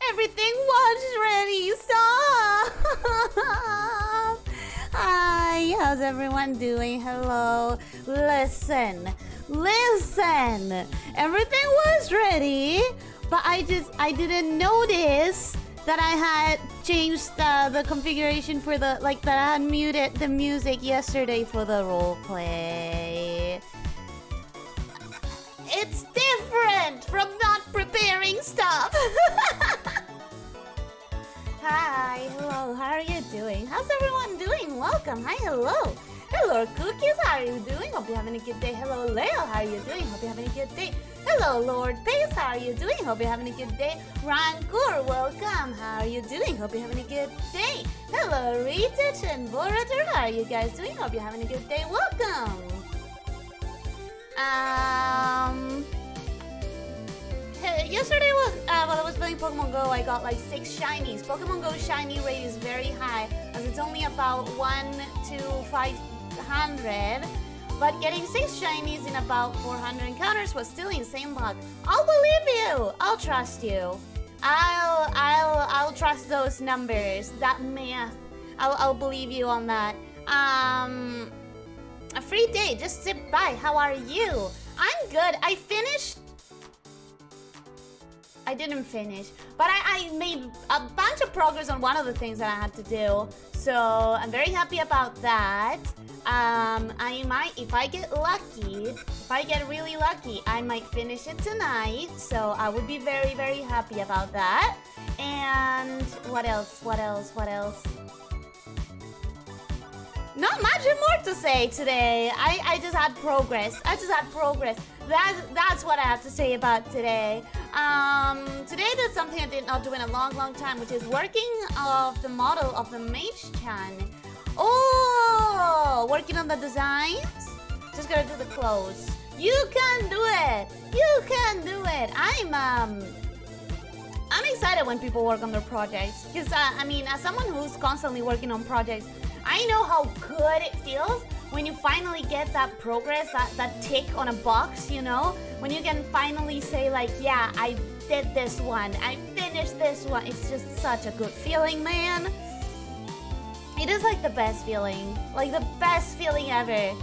Everything was ready. Stop. Hi, how's everyone doing? Hello. Listen. Everything was ready, but I didn't notice that I had changed the configuration for the that I had muted the music yesterday for the roleplay. It's different from not preparing stuff. Hi, hello, how are you doing? How's everyone doing? Welcome, hi, hello. Hello, Cookies, how are you doing? Hope you're having a good day. Hello, Leo, how are you doing? Hope you're having a good day. Hello, Lord Pace, how are you doing? Hope you're having a good day. Rankur, welcome, how are you doing? Hope you're having a good day. Hello, Retich and Borator, how are you guys doing? Hope you're having a good day. Welcome. Yesterday was while I was playing Pokemon Go, I got like 6 shinies. Pokemon Go shiny rate is very high, as it's only about 1 to 500. But getting 6 shinies in about 400 encounters was still insane luck. I'll believe you. I'll trust you. I'll trust those numbers. That math. I'll believe you on that. A free day. Just sit by. How are you? I'm good. I didn't finish, but I made a bunch of progress on one of the things that I had to do. So I'm very happy about that. I might, if I get really lucky, I might finish it tonight. So I would be very, very happy about that. And what else? Not much more to say today. I just had progress. That's what I have to say about today. Today I did something I did not do in a long time, which is working off the model of the Mage-chan. Oh, working on the designs. Just gotta do the clothes. You can do it. I'm excited when people work on their projects, because I mean, as someone who's constantly working on projects, I know how good it feels when you finally get that progress, that tick on a box, you know? When you can finally say like, yeah, I did this one, I finished this one. It's just such a good feeling, man. It is like the best feeling ever.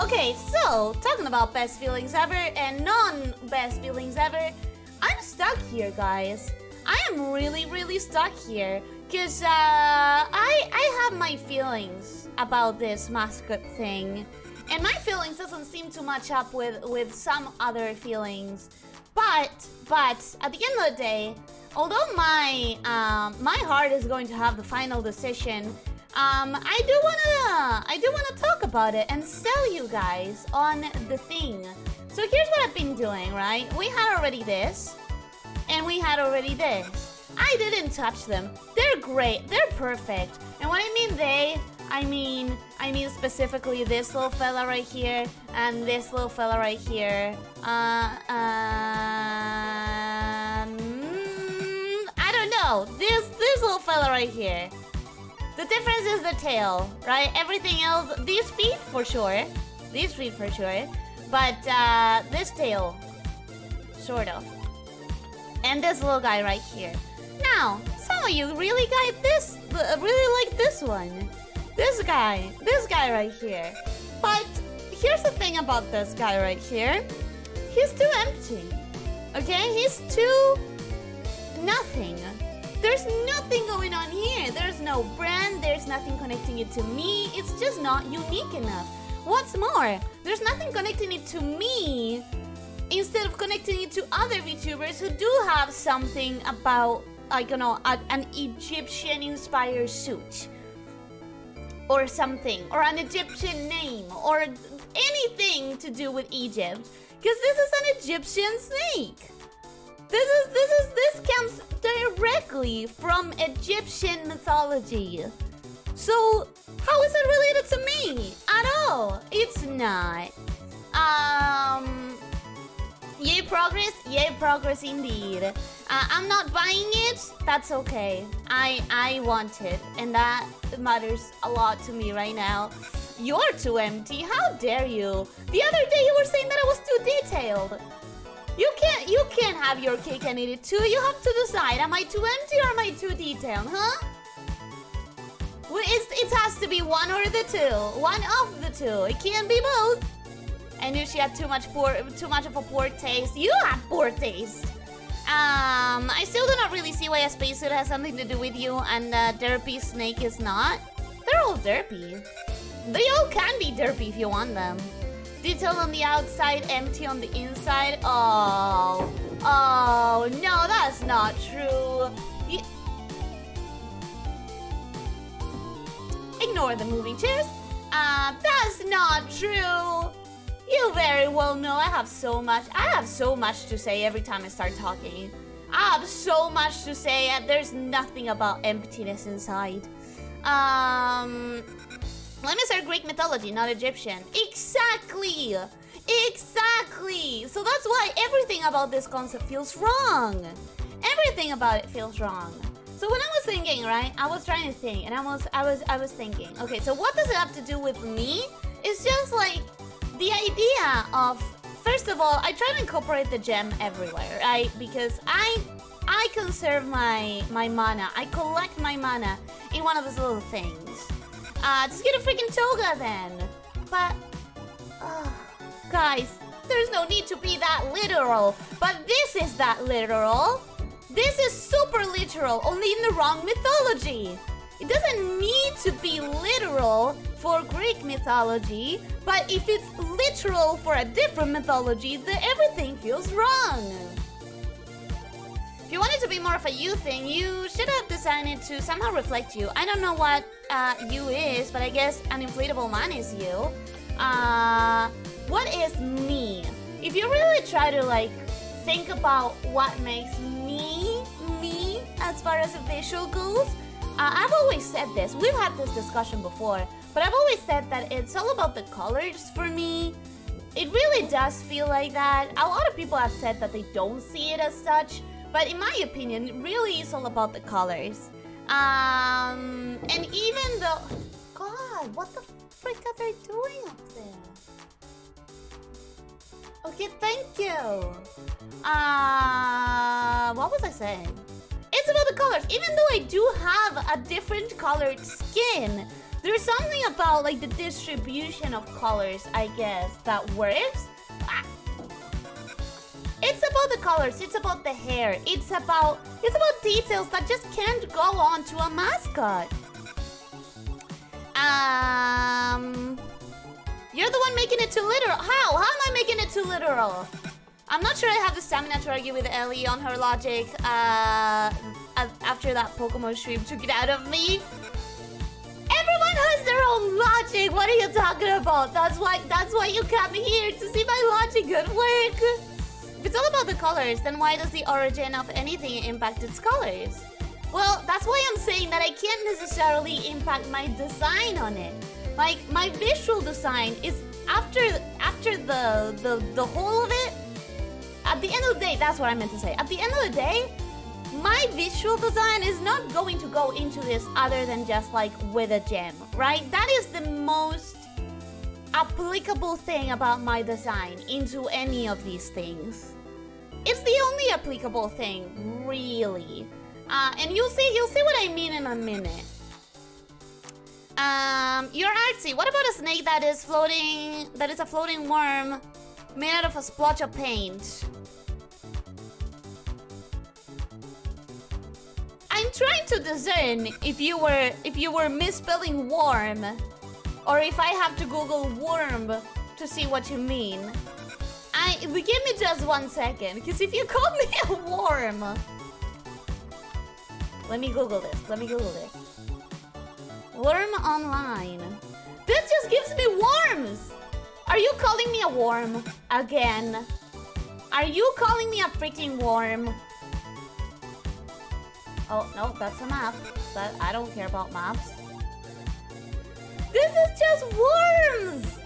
Okay, so talking about best feelings ever and non-best feelings ever, I'm stuck here, guys. I am really stuck here. Because I have my feelings about this mascot thing. And my feelings doesn't seem to match up with some other feelings. But at the end of the day, although my heart is going to have the final decision, I do wanna talk about it and sell you guys on the thing. So here's what I've been doing, right? We had already this, and we had already this. I didn't touch them. They're great. They're perfect. And when I mean they, I mean specifically this little fella right here and this little fella right here. I don't know. This little fella right here. The difference is the tail, right? Everything else, these feet for sure. But this tail, sort of. And this little guy right here. Now, some of you really like this one. This guy right here. But here's the thing about this guy right here. He's too empty. Okay? He's too nothing. There's nothing going on here. There's no brand. There's nothing connecting it to me. It's just not unique enough. What's more, there's nothing connecting it to me instead of connecting it to other VTubers who do have something about, like, you know, an Egyptian-inspired suit or something, or an Egyptian name, or anything to do with Egypt, because this is an Egyptian snake. This comes directly from Egyptian mythology. So how is it related to me at all? It's not. Yay progress indeed. I'm not buying it. That's okay. I want it, and that matters a lot to me right now. You're too empty. How dare you? The other day you were saying that I was too detailed. You can't have your cake and eat it too. You have to decide, am I too empty or am I too detailed, huh? Well, it has to be one or the two. One of the two. It can't be both. I knew she had too much of a poor taste. You have poor taste. I still do not really see why a spacesuit has something to do with you and a derpy snake is not. They're all derpy. They all can be derpy if you want them. Detailed on the outside, empty on the inside. Oh, no, that's not true. Ignore the moving chairs. That's not true. You very well know I have so much to say every time I start talking. I have so much to say and there's nothing about emptiness inside. Lamia are Greek mythology, not Egyptian. Exactly! Exactly! So that's why everything about this concept feels wrong. Everything about it feels wrong. So when I was thinking, right, I was trying to think, and I was thinking, okay, so what does it have to do with me? It's just like the idea of, first of all, I try to incorporate the gem everywhere, right? Because I conserve my mana. I collect my mana in one of those little things. Just get a freaking toga then. But, guys, there's no need to be that literal. But this is that literal. This is super literal, only in the wrong mythology. It doesn't need to be literal for Greek mythology, but if it's literal for a different mythology, then everything feels wrong. If you want it to be more of a you thing, you should have designed it to somehow reflect you. I don't know what you is, but I guess an inflatable man is you. What is me? If you really try to like think about what makes me as far as a visual goes, I've always said this. We've had this discussion before, but I've always said that it's all about the colors for me. It really does feel like that. A lot of people have said that they don't see it as such, but in my opinion, it really is all about the colors. And even though... God, what the frick are they doing up there? Okay, thank you. What was I saying? It's about the colors. Even though I do have a different colored skin, there's something about like the distribution of colors, I guess, that works. It's about the colors, it's about the hair, it's about details that just can't go on to a mascot. You're the one making it too literal. How? How am I making it too literal? I'm not sure I have the stamina to argue with Ellie on her logic after that Pokemon stream took it out of me. Everyone has their own logic. What are you talking about? That's why you come here to see my logic at work. If it's all about the colors, then why does the origin of anything impact its colors? Well, that's why I'm saying that I can't necessarily impact my design on it. Like, my visual design is after the whole of it. At the end of the day, that's what I meant to say. At the end of the day, my visual design is not going to go into this other than just like with a gem, right? That is the most applicable thing about my design into any of these things. It's the only applicable thing, really. And you'll see what I mean in a minute. You're artsy. What about a snake that is floating? That is a floating worm made out of a splotch of paint. I'm trying to discern if you were misspelling worm, or if I have to Google worm to see what you mean. Give me just 1 second, because if you call me a worm, let me Google this. Worm online. This just gives me worms. Are you calling me a worm again? Are you calling me a freaking worm? Oh, no, that's a map. But I don't care about maps. This is just worms!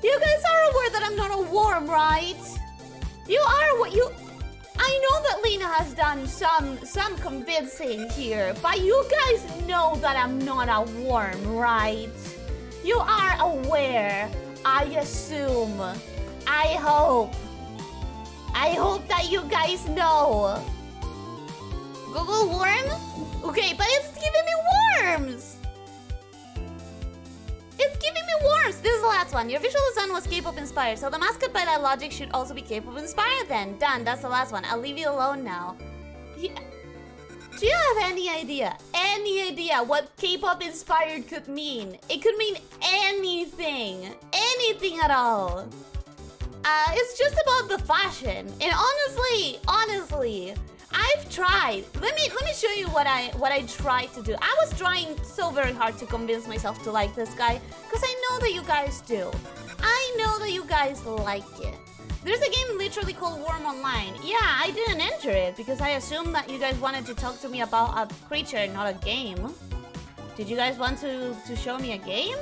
You guys are aware that I'm not a worm, right? You are what you... I know that Lena has done some convincing here, but you guys know that I'm not a worm, right? You are aware, I assume, I hope. hope that you guys know. Google worm? Okay, but it's giving me worms. It's giving me worms. This is the last one. Your visual design was K-pop inspired, so the mascot by that logic should also be K-pop inspired then. Done. That's the last one. I'll leave you alone now. Yeah. Do you have any idea? Any idea what K-pop inspired could mean? It could mean anything. Anything at all. It's just about the fashion. And honestly, I've tried. Let me show you what I tried to do. I was trying so very hard to convince myself to like this guy, because I know that you guys do. I know that you guys like it. There's a game literally called Worm Online. Yeah, I didn't enter it because I assumed that you guys wanted to talk to me about a creature, not a game. Did you guys want to show me a game?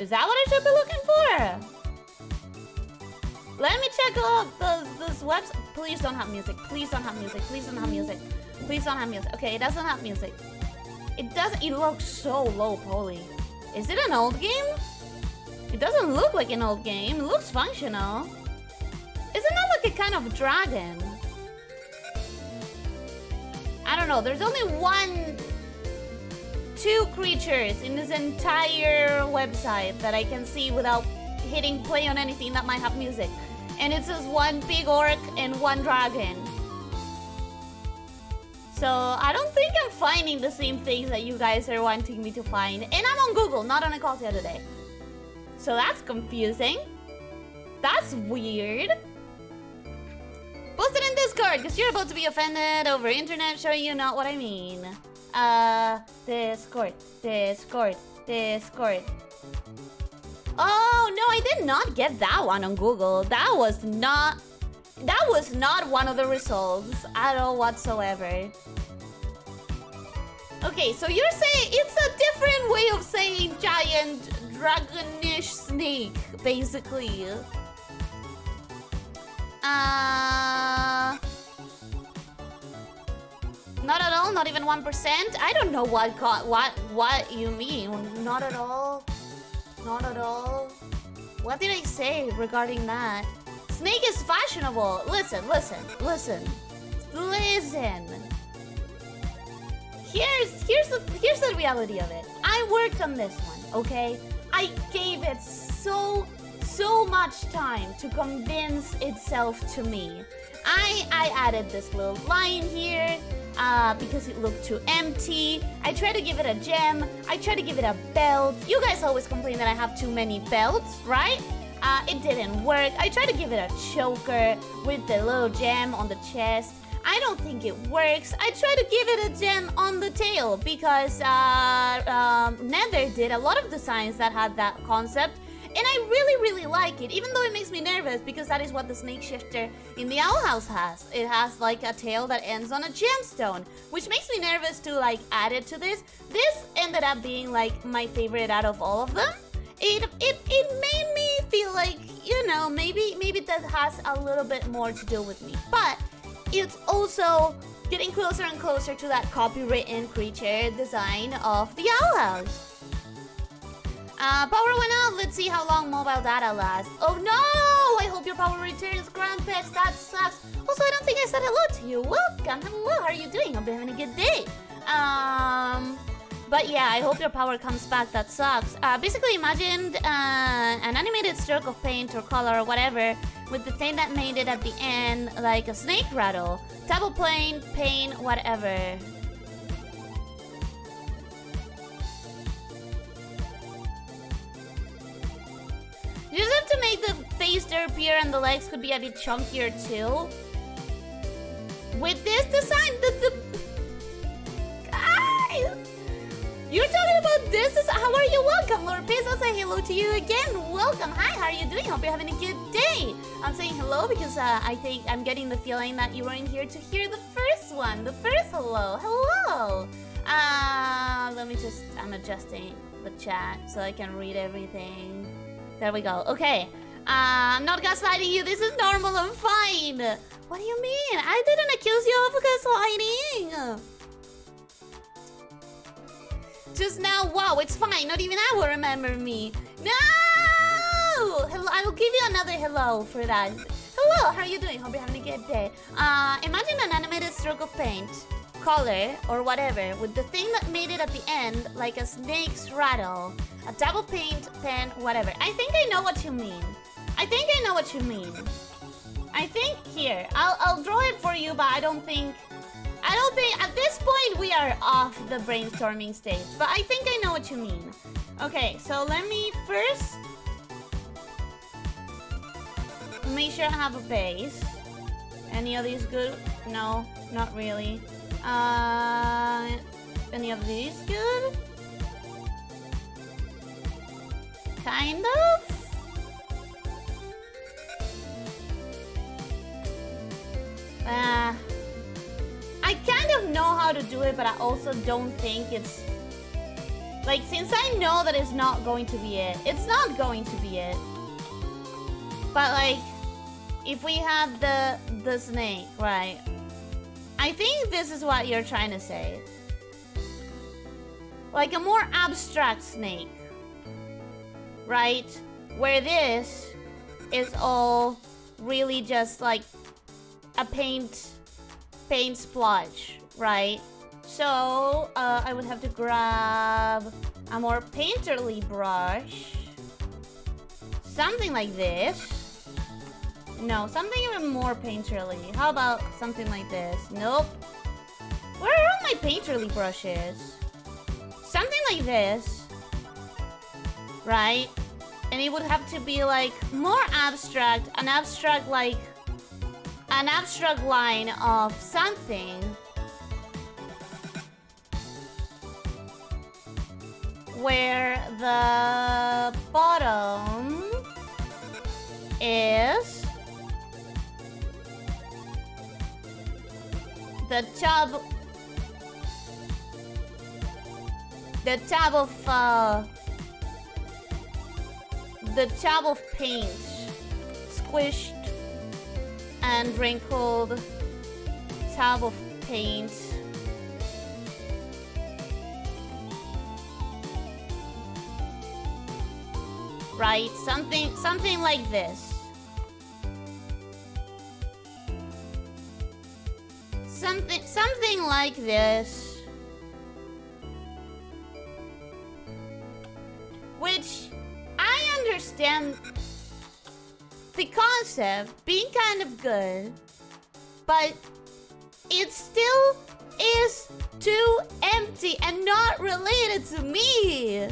Is that what I should be looking for? Let me check out this website. Please don't have music. Please don't have music. Please don't have music. Please don't have music. Okay, it doesn't have music. It doesn't. It looks so low poly. Is it an old game? It doesn't look like an old game. It looks functional. Isn't that like a kind of dragon? I don't know. There's only two creatures in this entire website that I can see without hitting play on anything that might have music. And it's just one big orc and one dragon. So I don't think I'm finding the same things that you guys are wanting me to find. And I'm on Google, not on Ecolcia today. So that's confusing. That's weird. Post it in Discord, because you're about to be offended over internet showing you not what I mean. Discord. Oh, no, I did not get that one on Google. That was not one of the results at all whatsoever. Okay, so you're saying it's a different way of saying giant dragonish snake, basically. Not at all, not even 1%. I don't know what you mean. Not at all. Not at all. What did I say regarding that? Snake is fashionable. Listen. Here's the reality of it. I worked on this one, okay? I gave it so much time to convince itself to me. I added this little line here because it looked too empty. I tried to give it a gem. I tried to give it a belt. You guys always complain that I have too many belts, right? It didn't work. I tried to give it a choker with the little gem on the chest. I don't think it works. I tried to give it a gem on the tail because Nether did a lot of designs that had that concept. And I really like it, even though it makes me nervous because that is what the snakeshifter in the owl house has. It has like a tail that ends on a gemstone, which makes me nervous to like add it to this. This ended up being like my favorite out of all of them. It made me feel like, you know, maybe that has a little bit more to do with me. But it's also getting closer and closer to that copywritten creature design of the owl house. Power went out. Let's see how long mobile data lasts. Oh no! I hope your power returns, Grandpets. That sucks. Also, I don't think I said hello to you. Welcome. Hello. How are you doing? Hope you're having a good day. But yeah, I hope your power comes back. That sucks. Basically, imagine an animated stroke of paint or color or whatever with the thing that made it at the end like a snake rattle. Double plane, paint, whatever. You just have to make the face disappear and the legs could be a bit chunkier too. With this design, guys! You're talking about this? How are you? Welcome, Lord Peace. I'll say hello to you again. Welcome. Hi, how are you doing? Hope you're having a good day. I'm saying hello because I think I'm getting the feeling that you weren't here to hear the first one. The first hello. Hello. Let me just... I'm adjusting the chat so I can read everything. There we go. Okay. I'm not gaslighting you. This is normal. I'm fine. What do you mean? I didn't accuse you of gaslighting. Just now, wow, it's fine. Not even I will remember me. No! Hello, I will give you another hello for that. Hello, hello, how are you doing? Hope you're having a good day. Imagine an animated stroke of paint, color, or whatever, with the thing that made it at the end, like a snake's rattle, a double paint, pen, whatever. I think I know what you mean. I think here, I'll draw it for you, but I don't think at this point we are off the brainstorming stage, but I think I know what you mean. Okay, so let me first make sure I have a base. Any of these good? No, not really. Any of these good? Kind of? I kind of know how to do it, but I also don't think it's... Like, since I know that it's not going to be it, it's not going to be it. But, like, if we have the snake, right? I think this is what you're trying to say. Like a more abstract snake. Right? Where this is all really just like a paint splotch, right? So, I would have to grab a more painterly brush. Something like this. No, something even more painterly. How about something like this? Nope. Where are all my painterly brushes? Something like this. Right? And it would have to be like more abstract. An abstract line of something. Where the bottom is the tub of paint, squished and wrinkled tub of paint. Right, something like this. Something like this. Which I understand the concept being kind of good, but it still is too empty and not related to me.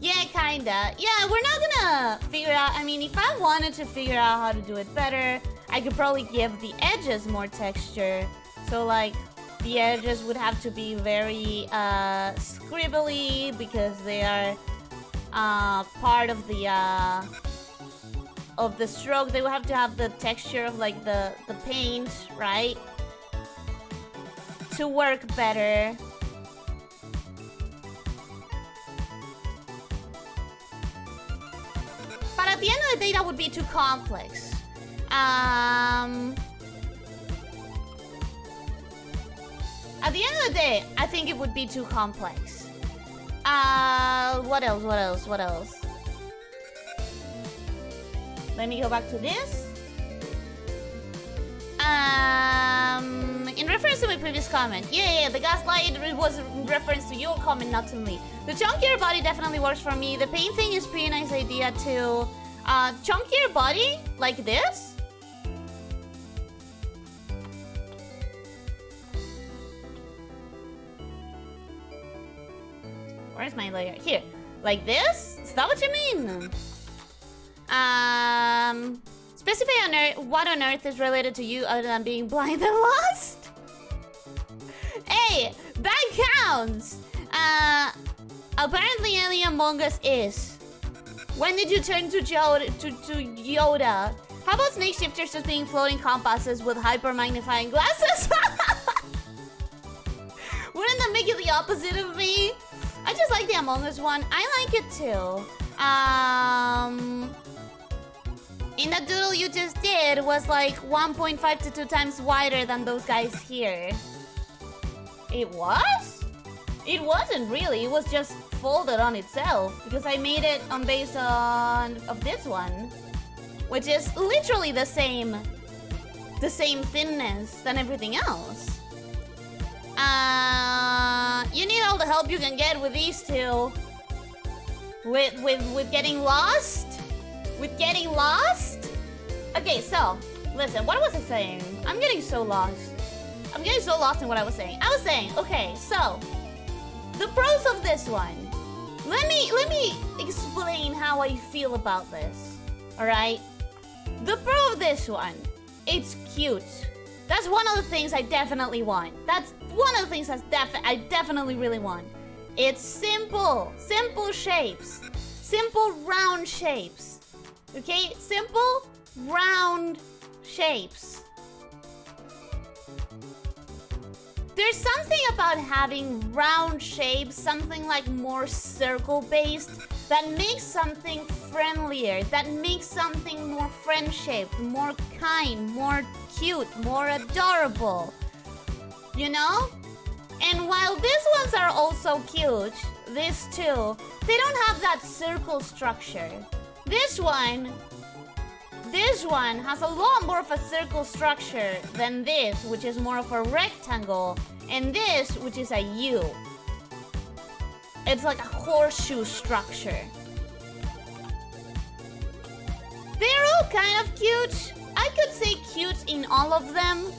Yeah, kinda. Yeah, we're not gonna figure out... I mean, if I wanted to figure out how to do it better, I could probably give the edges more texture. So, like, the edges would have to be very scribbly because they are part of the stroke. They would have to have the texture of, like, the paint, right? To work better. But at the end of the day, that would be too complex. At the end of the day, I think it would be too complex. What else? Let me go back to this. In reference to my previous comment. Yeah, the gaslight was in reference to your comment, not to me. The chunkier body definitely works for me. The paint thing is pretty nice idea too. Chunkier body, like this. Where's my layer? Here. Like this? Is that what you mean? Specify what on earth is related to you other than being blind and lost? Hey, that counts! Apparently only Among Us is. When did you turn to Yoda? How about snakeshifters just being floating compasses with hyper magnifying glasses? Wouldn't that make it the opposite of me? I just like the Among Us one. I like it too. In that doodle you just did was like 1.5 to 2 times wider than those guys here. It was? It wasn't really. It was just folded on itself because I made it on base of this one, which is literally the same the same thinness than everything else. You need all the help you can get with these two. With getting lost? With getting lost? Okay, so, listen, what was I saying? I'm getting so lost. I'm getting so lost in what I was saying. I was saying, okay, so, the pros of this one. Let me explain how I feel about this. Alright? The pro of this one, it's cute. That's one of the things I definitely want. That's one of the things I definitely really want. It's simple. Simple shapes. Simple round shapes. Okay? Simple round shapes. There's something about having round shapes, something like more circle-based, that makes something friendlier, that makes something more friend-shaped, more kind, more cute, more adorable. You know? And while these ones are also cute, these two, they don't have that circle structure. This one has a lot more of a circle structure than this, which is more of a rectangle, and this, which is a U. It's like a horseshoe structure. They're all kind of cute. I could say cute in all of them.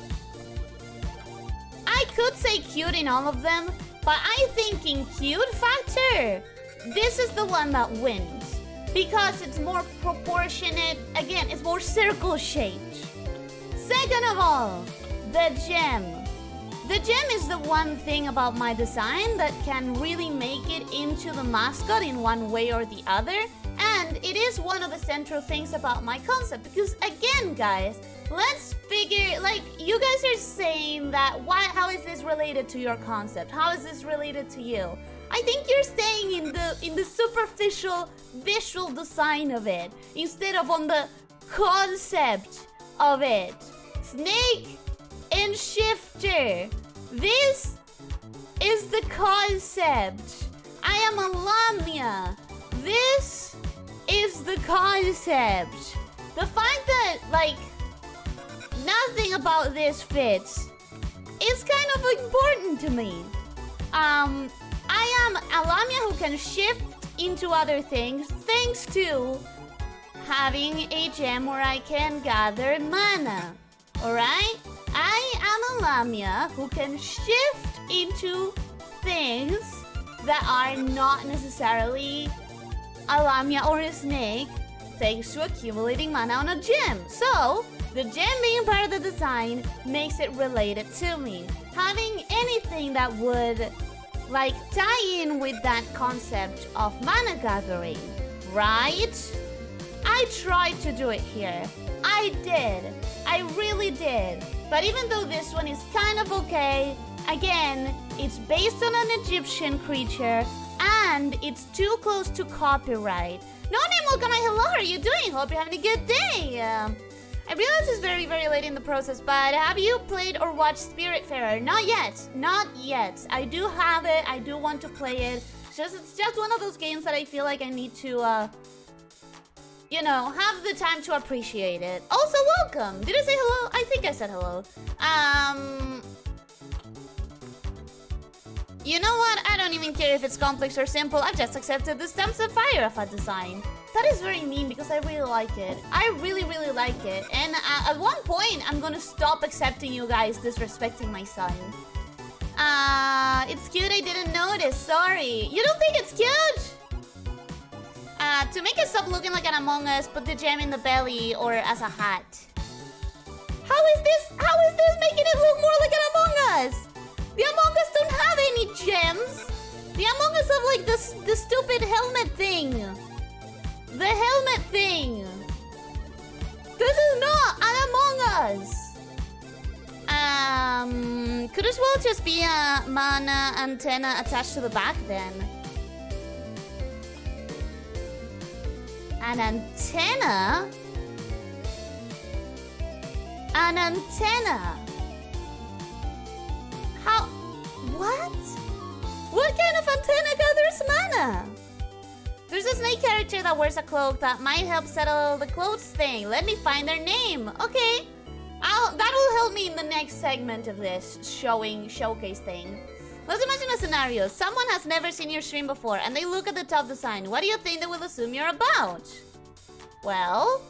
But I think in cute factor, this is the one that wins. Because it's more proportionate. Again, it's more circle shaped. Second of all, the gem. The gem is the one thing about my design that can really make it into the mascot in one way or the other. And it is one of the central things about my concept. Because again, guys, let's figure, like, you guys are saying that, how is this related to your concept? How is this related to you? I think you're staying in the superficial visual design of it instead of on the concept of it. Snake and shifter. This is the concept. I am a lamia. This is the concept. The fact that, like, nothing about this fits is kind of important to me. I am a lamia who can shift into other things thanks to having a gem where I can gather mana. Alright? I am a lamia who can shift into things that are not necessarily a lamia or a snake thanks to accumulating mana on a gem. So, the gem being part of the design makes it related to me. Having anything that would, like, tie in with that concept of mana gathering, right? I tried to do it here. I did. I really did. But even though this one is kind of okay, again, it's based on an Egyptian creature and it's too close to copyright. No name, welcome, hello, how are you doing? Hope you're having a good day. I realize it's very, very late in the process, but have you played or watched Spiritfarer? Not yet. Not yet. I do have it. I do want to play it. It's just one of those games that I feel like I need to, you know, have the time to appreciate it. Also, welcome. Did I say hello? I think I said hello. You know what? I don't even care if it's complex or simple. I've just accepted the Stamps of Fire of a design. That is very mean because I really like it. I really, really like it. And at one point, I'm gonna stop accepting you guys disrespecting my son. It's cute, I didn't notice. Sorry. You don't think it's cute? To make it stop looking like an Among Us, put the gem in the belly or as a hat. How is this making it look more like an Among Us? The Among Us don't have any gems. The Among Us have like the stupid helmet thing. The helmet thing. This is not an Among Us. Could as well just be a mana antenna attached to the back then. An antenna? An antenna? How? What? What kind of antenna gathers mana? There's a snake character that wears a cloak that might help settle the clothes thing. Let me find their name. Okay. That help me in the next segment of this showcase thing. Let's imagine a scenario. Someone has never seen your stream before and they look at the top design. What do you think they will assume you're about? Well,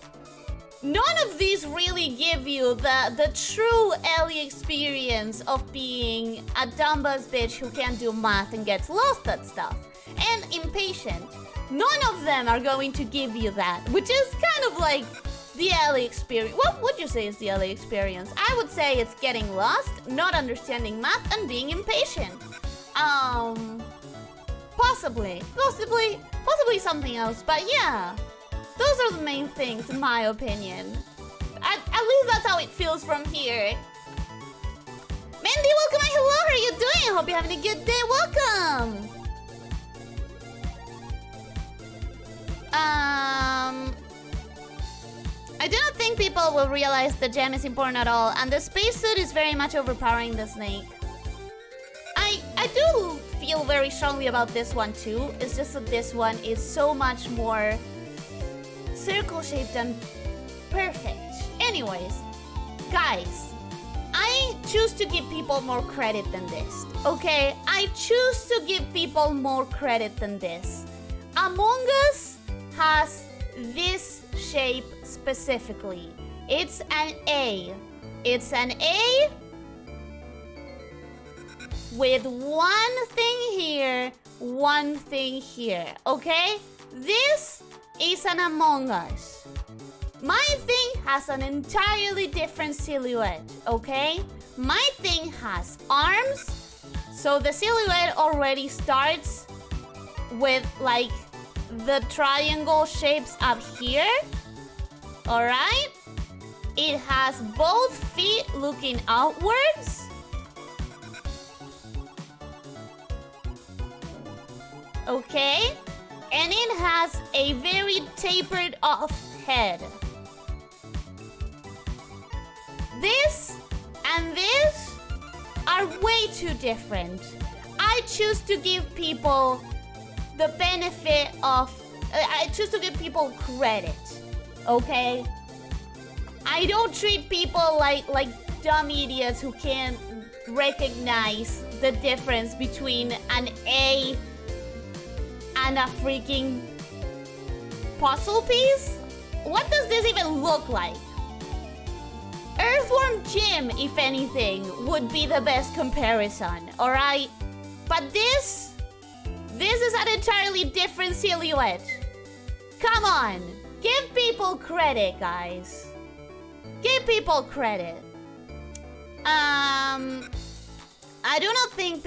none of these really give you the true Ellie experience of being a dumbass bitch who can't do math and gets lost at stuff. And impatient. None of them are going to give you that, which is kind of like the Ellie experience. What would you say is the Ellie experience? I would say it's getting lost, not understanding math, and being impatient. Possibly something else, but yeah. Those are the main things, in my opinion. At least that's how it feels from here. Mandy, welcome and hello, how are you doing? Hope you're having a good day, welcome! I do not think people will realize the gem is important at all, and the spacesuit is very much overpowering the snake. I do feel very strongly about this one too. It's just that this one is so much more circle-shaped and perfect. Anyways, guys, I choose to give people more credit than this, okay? I choose to give people more credit than this. Among Us has this shape specifically. It's an A. It's an A with one thing here, one thing here, okay? This is an Among Us. My thing has an entirely different silhouette, okay? My thing has arms, so the silhouette already starts with like the triangle shapes up here. Alright? It has both feet looking outwards. Okay? And it has a very tapered off head. This and this are way too different. I choose to give people the benefit of... I choose to give people credit. Okay? I don't treat people like dumb idiots who can't recognize the difference between an A and a freaking puzzle piece? What does this even look like? Earthworm Jim, if anything, would be the best comparison, alright? But this is an entirely different silhouette. Come on, give people credit, guys. Give people credit. I do not think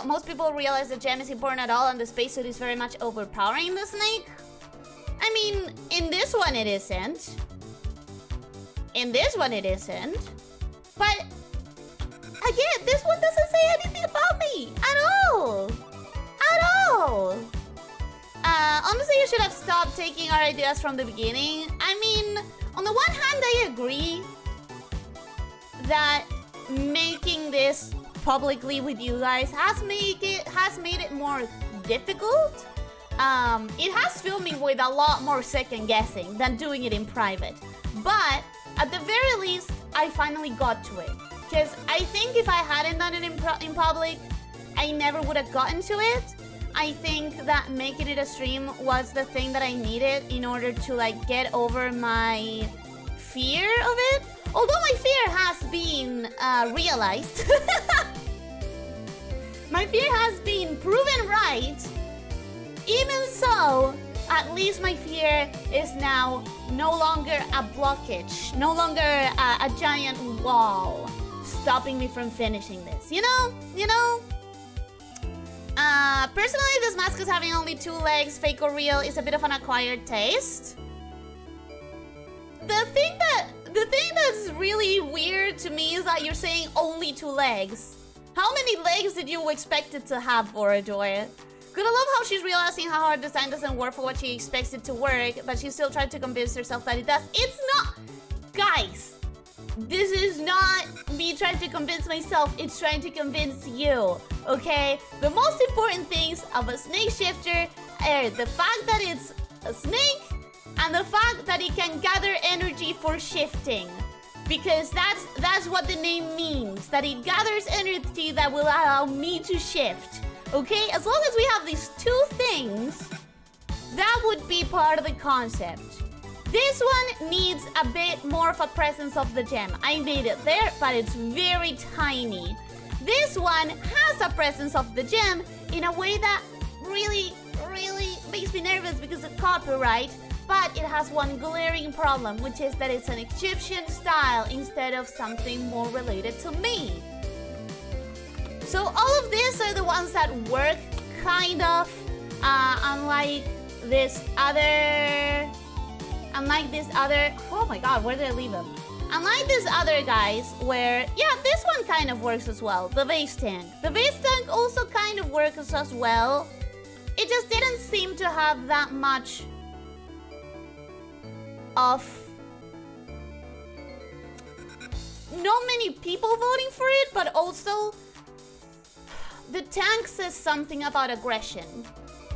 most people realize the gem is important at all, and the spacesuit is very much overpowering the snake. I mean, in this one it isn't. In this one it isn't. But again, this one doesn't say anything about me at all. At all. Honestly, you should have stopped taking our ideas from the beginning. I mean, on the one hand, I agree that making this publicly with you guys has made it more difficult. It has filled me with a lot more second guessing than doing it in private. But at the very least, I finally got to it. Because I think if I hadn't done it in public, I never would have gotten to it. I think that making it a stream was the thing that I needed in order to like get over my fear of it. Although my fear has been realized. My fear has been proven right. Even so, at least my fear is now no longer a blockage, no longer a giant wall stopping me from finishing this. You know? Personally, this mascot having only 2 legs, fake or real, is a bit of an acquired taste. The thing that's really weird to me is that you're saying only 2 legs. How many legs did you expect it to have, Vorador? Gotta love how she's realizing how her design doesn't work for what she expects it to work, but she still tried to convince herself that it does. It's not... Guys, this is not me trying to convince myself, it's trying to convince you, okay? The most important things of a snake shifter are the fact that it's a snake and the fact that it can gather energy for shifting. Because that's what the name means. That it gathers energy that will allow me to shift. Okay? As long as we have these two things, that would be part of the concept. This one needs a bit more of a presence of the gem. I made it there, but it's very tiny. This one has a presence of the gem in a way that really makes me nervous because of copyright. But it has one glaring problem, which is that it's an Egyptian style instead of something more related to me. So all of these are the ones that work kind of, unlike this other... oh my god, where did I leave him? Unlike these other guys where, yeah, this one kind of works as well, the vase tank. The vase tank also kind of works as well. It just didn't seem to have that much of... not many people voting for it, but also the tank says something about aggression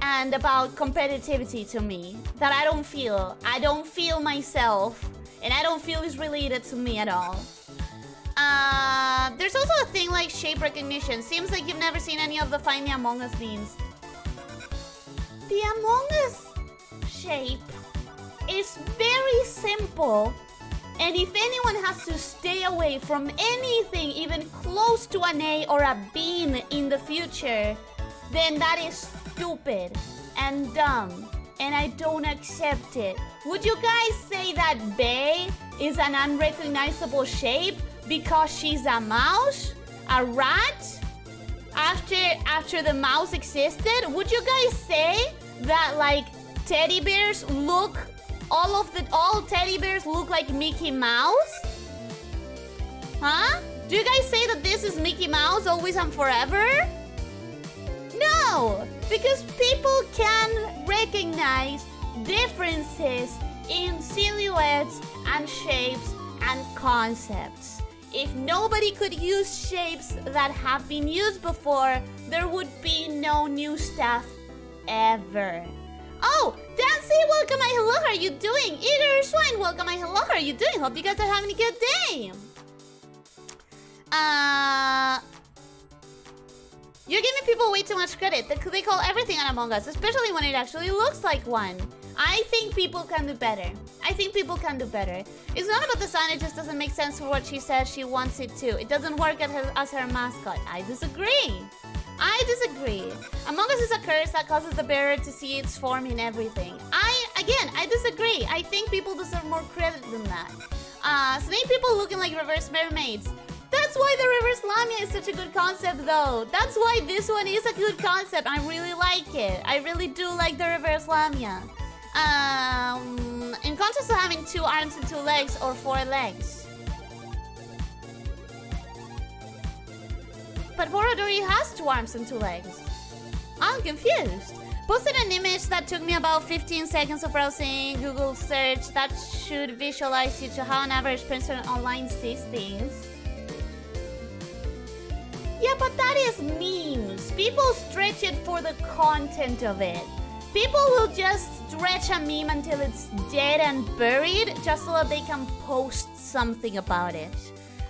and about competitivity to me that I don't feel. I don't feel myself, and I don't feel is related to me at all. There's also a thing like shape recognition. Seems like you've never seen any of the Find the Among Us memes. The Among Us shape is very simple, and if anyone has to stay away from anything even close to an A or a bean in the future, then that is stupid and dumb, and I don't accept it. Would you guys say that Bae is an unrecognizable shape because she's a mouse? A rat? After the mouse existed? Would you guys say that like teddy bears look all teddy bears look like Mickey Mouse? Huh? Do you guys say that this is Mickey Mouse always and forever? No, because people can recognize differences in silhouettes and shapes and concepts. If nobody could use shapes that have been used before, there would be no new stuff ever. Oh, Dancy, welcome, my hello, how are you doing? Eager Swine, welcome, my hello, how are you doing? Hope you guys are having a good day. You're giving people way too much credit. They call everything an Among Us, especially when it actually looks like one. I think people can do better. I think people can do better. It's not about the sign, it just doesn't make sense for what she says she wants it to. It doesn't work as her mascot. I disagree. I disagree. Among Us is a curse that causes the bearer to see its form in everything. I disagree. I think people deserve more credit than that. Snake people looking like reverse mermaids. That's why the reverse lamia is such a good concept, though. That's why this one is a good concept. I really like it. I really do like the reverse lamia. In contrast to having 2 arms and 2 legs or 4 legs. But Borodori has 2 arms and 2 legs. I'm confused. Posted an image that took me about 15 seconds of browsing Google search. That should visualize you to how an average person online sees things. Yeah, but that is memes. People stretch it for the content of it. People will just stretch a meme until it's dead and buried just so that they can post something about it.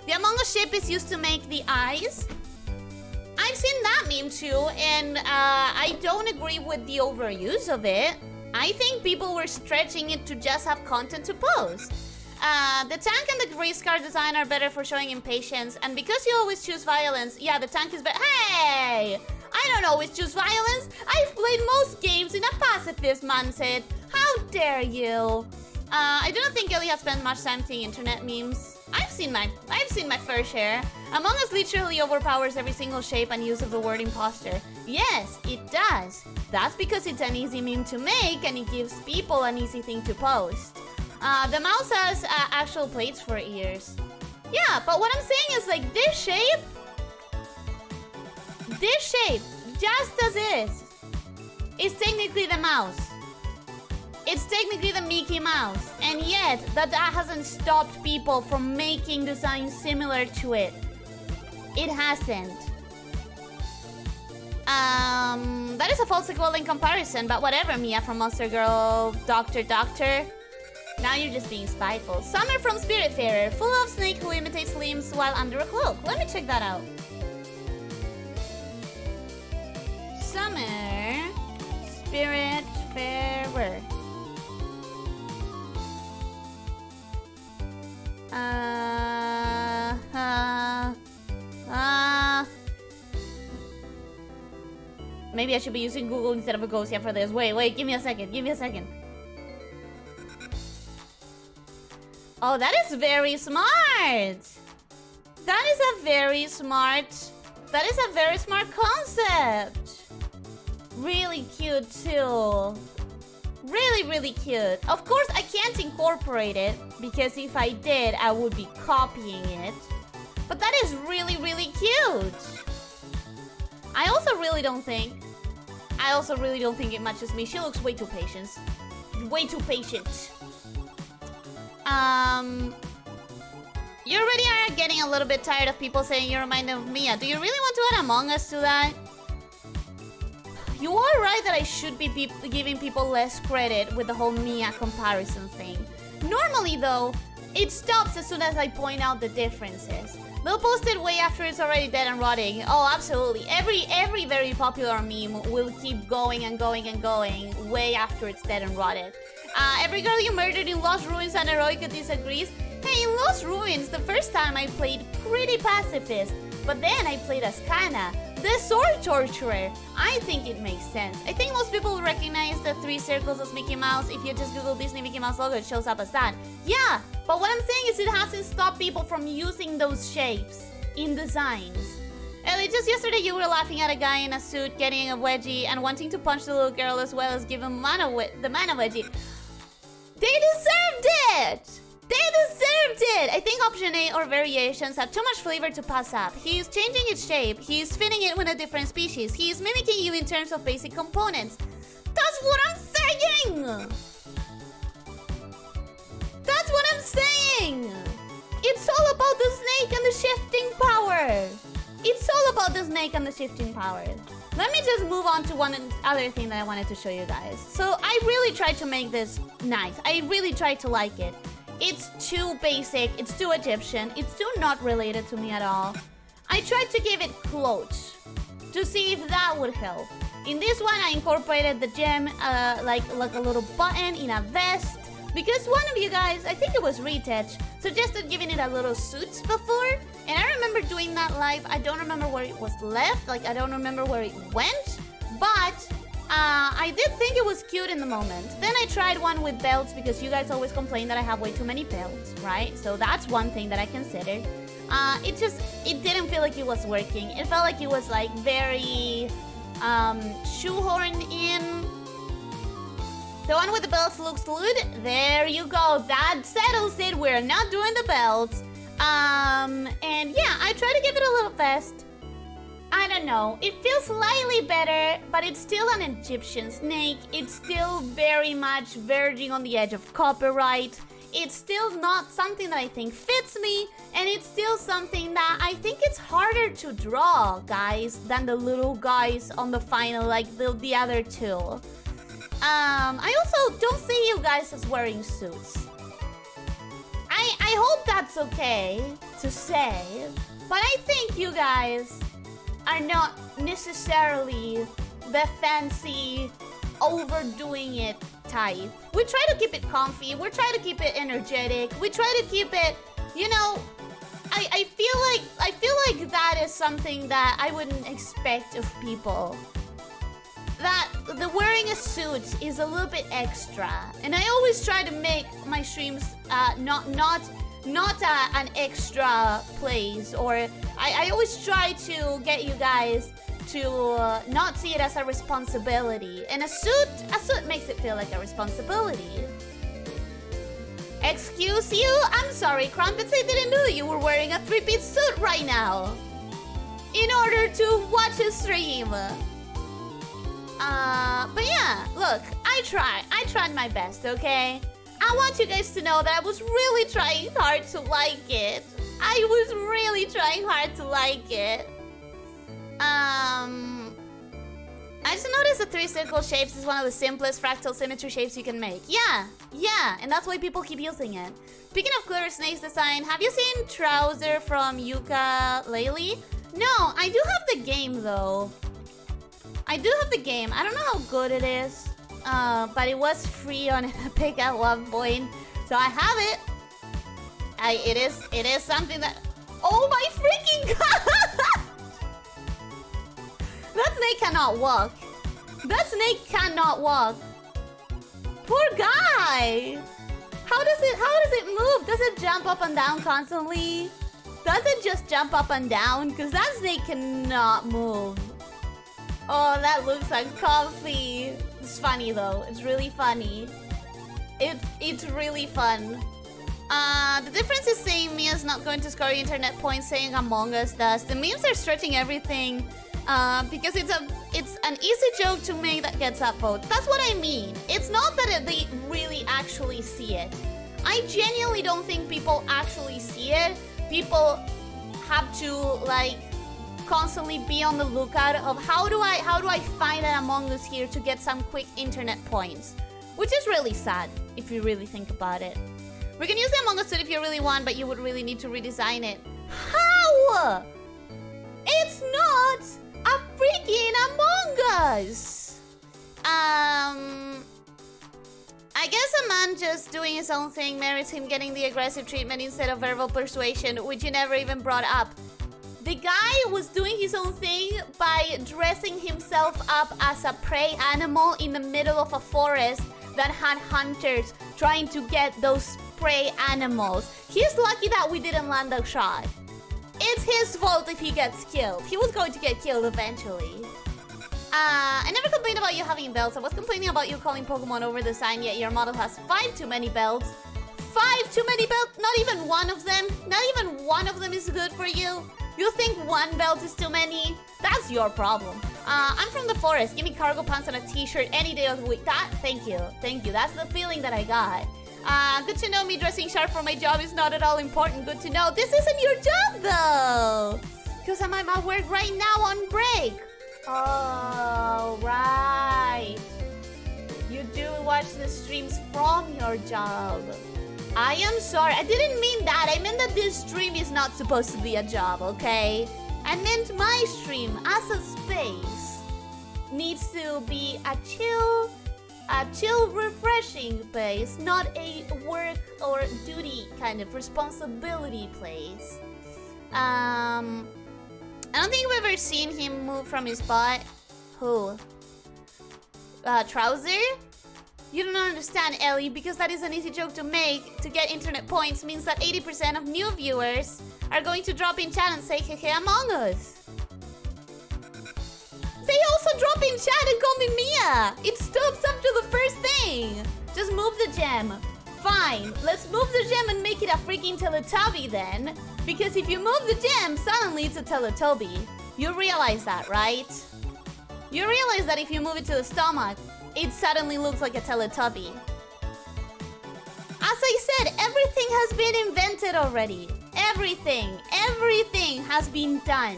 The Among Us shape is used to make the eyes. I've seen that meme too, and I don't agree with the overuse of it. I think people were stretching it to just have content to post. The tank and the race car design are better for showing impatience, and because you always choose violence, yeah, the tank is better. Hey! I don't always choose violence. I've played most games in a pacifist mindset. How dare you? I do not think Ellie has spent much time seeing internet memes. I've seen my fair share. Among Us literally overpowers every single shape and use of the word imposter. Yes, it does. That's because it's an easy meme to make and it gives people an easy thing to post. The mouse has actual plates for ears. Yeah, but what I'm saying is like this shape, just as is technically the mouse. It's technically the Mickey Mouse, and yet that hasn't stopped people from making designs similar to it. It hasn't. That is a false equivalent comparison, but whatever, Mia from Monster Girl, Doctor. Now you're just being spiteful. Summer from Spiritfarer, full of snake who imitates limbs while under a cloak. Let me check that out. Summer Spiritfarer. Maybe I should be using Google instead of a ghost for this. Wait, give me a second. Oh, that is very smart. That is a very smart concept. Really cute too. Really cute. Of course, I can't incorporate it because if I did, I would be copying it. But that is really cute. I also really don't think it matches me. She looks way too patient. You already are getting a little bit tired of people saying you remind them of Mia. Do you really want to add Among Us to that? You are right that I should be giving people less credit with the whole Mia comparison thing. Normally, though, it stops as soon as I point out the differences. They'll post it way after it's already dead and rotting. Oh, absolutely. Every very popular meme will keep going and going and going way after it's dead and rotted. Every girl you murdered in Lost Ruins and Eroica disagrees. Hey, in Lost Ruins, the first time I played pretty pacifist, but then I played as Kana, the sword torturer. I think it makes sense. I think most people will recognize the 3 circles as Mickey Mouse. If you just Google Disney Mickey Mouse logo, it shows up as that. Yeah, but what I'm saying is it hasn't stopped people from using those shapes in designs. Ellie, just yesterday you were laughing at a guy in a suit getting a wedgie and wanting to punch the little girl as well as give him the mana wedgie. They deserved it! I think option A or variations have too much flavor to pass up. He's changing its shape. He's fitting it with a different species. He's mimicking you in terms of basic components. That's what I'm saying! It's all about the snake and the shifting power. Let me just move on to one other thing that I wanted to show you guys. So I really tried to make this nice. I really tried to like it. It's too basic, it's too Egyptian, it's too not related to me at all. I tried to give it clothes to see if that would help. In this one, I incorporated the gem, like a little button in a vest. Because one of you guys, I think it was Retouch, suggested giving it a little suit before. And I remember doing that live. I don't remember where it was left. Like, I don't remember where it went. But I did think it was cute in the moment. Then I tried one with belts because you guys always complain that I have way too many belts, right? So that's one thing that I considered. It didn't feel like it was working. It felt like it was like very shoehorned in. The one with the belts looks good. There you go. That settles it. We're not doing the belts. And yeah, I try to give it a little vest. I don't know. It feels slightly better, but it's still an Egyptian snake. It's still very much verging on the edge of copyright. It's still not something that I think fits me, and it's still something that I think it's harder to draw, guys, than the little guys on the final, like the other two. I also don't see you guys as wearing suits. I hope that's okay to say, but I think you guys are not necessarily the fancy, overdoing it type. We try to keep it comfy, we try to keep it energetic, we try to keep it, you know, I feel like that is something that I wouldn't expect of people. That the wearing a suit is a little bit extra, and I always try to make my streams not an extra place, or I always try to get you guys to not see it as a responsibility, and a suit makes it feel like a responsibility. Excuse you? I'm sorry, Crumpets, I didn't know you were wearing a 3-piece suit right now in order to watch a stream. But yeah, look, I tried my best, okay? I want you guys to know that I was really trying hard to like it. I was really trying hard to like it. I just noticed the 3 circle shapes is one of the simplest fractal symmetry shapes you can make. Yeah, and that's why people keep using it. Speaking of clever snakes design, have you seen Trouser from Yooka-Laylee? No, I do have the game though. I do have the game. I don't know how good it is, but it was free on Epic at one point, so I have it. It is something that... Oh my freaking god! That snake cannot walk. That snake cannot walk. Poor guy. How does it move? Does it jump up and down constantly? Does it just jump up and down? Because that snake cannot move. Oh, that looks uncomfy. It's funny though. It's really funny. It's really fun. The difference is saying Mia's not going to score internet points, saying Among Us does. The memes are stretching everything. Because it's an easy joke to make that gets upvotes. That's what I mean. It's not that they really actually see it. I genuinely don't think people actually see it. People have to like constantly be on the lookout of how do I find an Among Us here to get some quick internet points, which is really sad if you really think about it. We can use the Among Us suit if you really want, but you would really need to redesign it. How? It's not a freaking Among Us! I guess a man just doing his own thing merits him getting the aggressive treatment instead of verbal persuasion, which you never even brought up. The guy was doing his own thing by dressing himself up as a prey animal in the middle of a forest that had hunters trying to get those prey animals. He's lucky that we didn't land a shot. It's his fault if he gets killed. He was going to get killed eventually. I never complained about you having belts. I was complaining about you calling Pokemon over the sign, yet your model has 5 too many belts. 5 too many belts? Not even one of them? Not even one of them is good for you? You think 1 belt is too many? That's your problem. I'm from the forest. Give me cargo pants and a t-shirt any day of the week. Thank you. That's the feeling that I got. Good to know me dressing sharp for my job is not at all important. Good to know. This isn't your job, though. Because I'm at work right now on break. Oh, right. You do watch the streams from your job. I am sorry. I didn't mean that. I meant that this stream is not supposed to be a job, okay? I meant my stream as a space needs to be a chill, refreshing place, not a work or duty kind of responsibility place. I don't think we've ever seen him move from his spot. Who? Trouser? You don't understand, Ellie, because that is an easy joke to make. To get internet points means that 80% of new viewers are going to drop in chat and say, hey, Among Us. They also drop in chat and call me Mia. It stops after the first thing. Just move the gem. Fine, let's move the gem and make it a freaking Teletubby then. Because if you move the gem, suddenly it's a Teletubby. You realize that, right? You realize that if you move it to the stomach, it suddenly looks like a Teletubby. As I said, everything has been invented already. Everything has been done.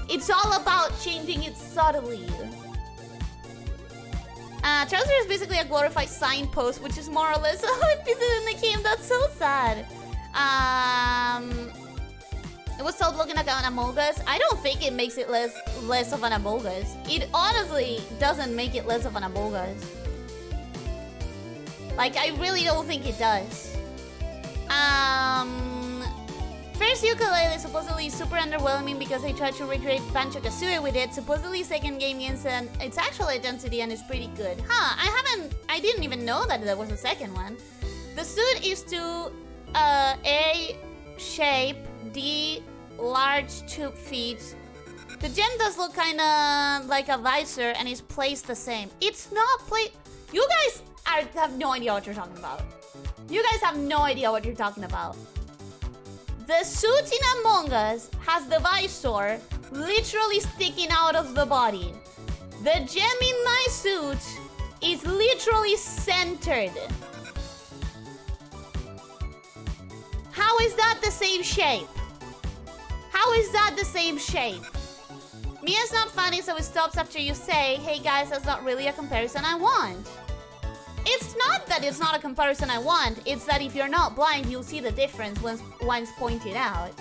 It's all about changing it subtly. Trouser is basically a glorified signpost, which is more or less how it fits in the game. That's so sad. It was told looking at an Among Us. I don't think it makes it less of an Among Us. It honestly doesn't make it less of an Among Us. Like, I really don't think it does. First Yooka-Laylee supposedly super underwhelming because they tried to recreate Banjo-Kazooie with it. Supposedly second game instant its actual identity and is pretty good. I didn't even know that there was a second one. The suit is to A shape, D large tube feet. The gem does look kinda like a visor and is placed the same. It's not placed. You guys have no idea what you're talking about. You guys have no idea what you're talking about. The suit in Among Us has the visor literally sticking out of the body. The gem in my suit is literally centered. How is that the same shape? How is that the same shape? Mia's not funny, so it stops after you say, hey guys, that's not really a comparison I want. It's not that it's not a comparison I want, it's that if you're not blind, you'll see the difference once pointed out.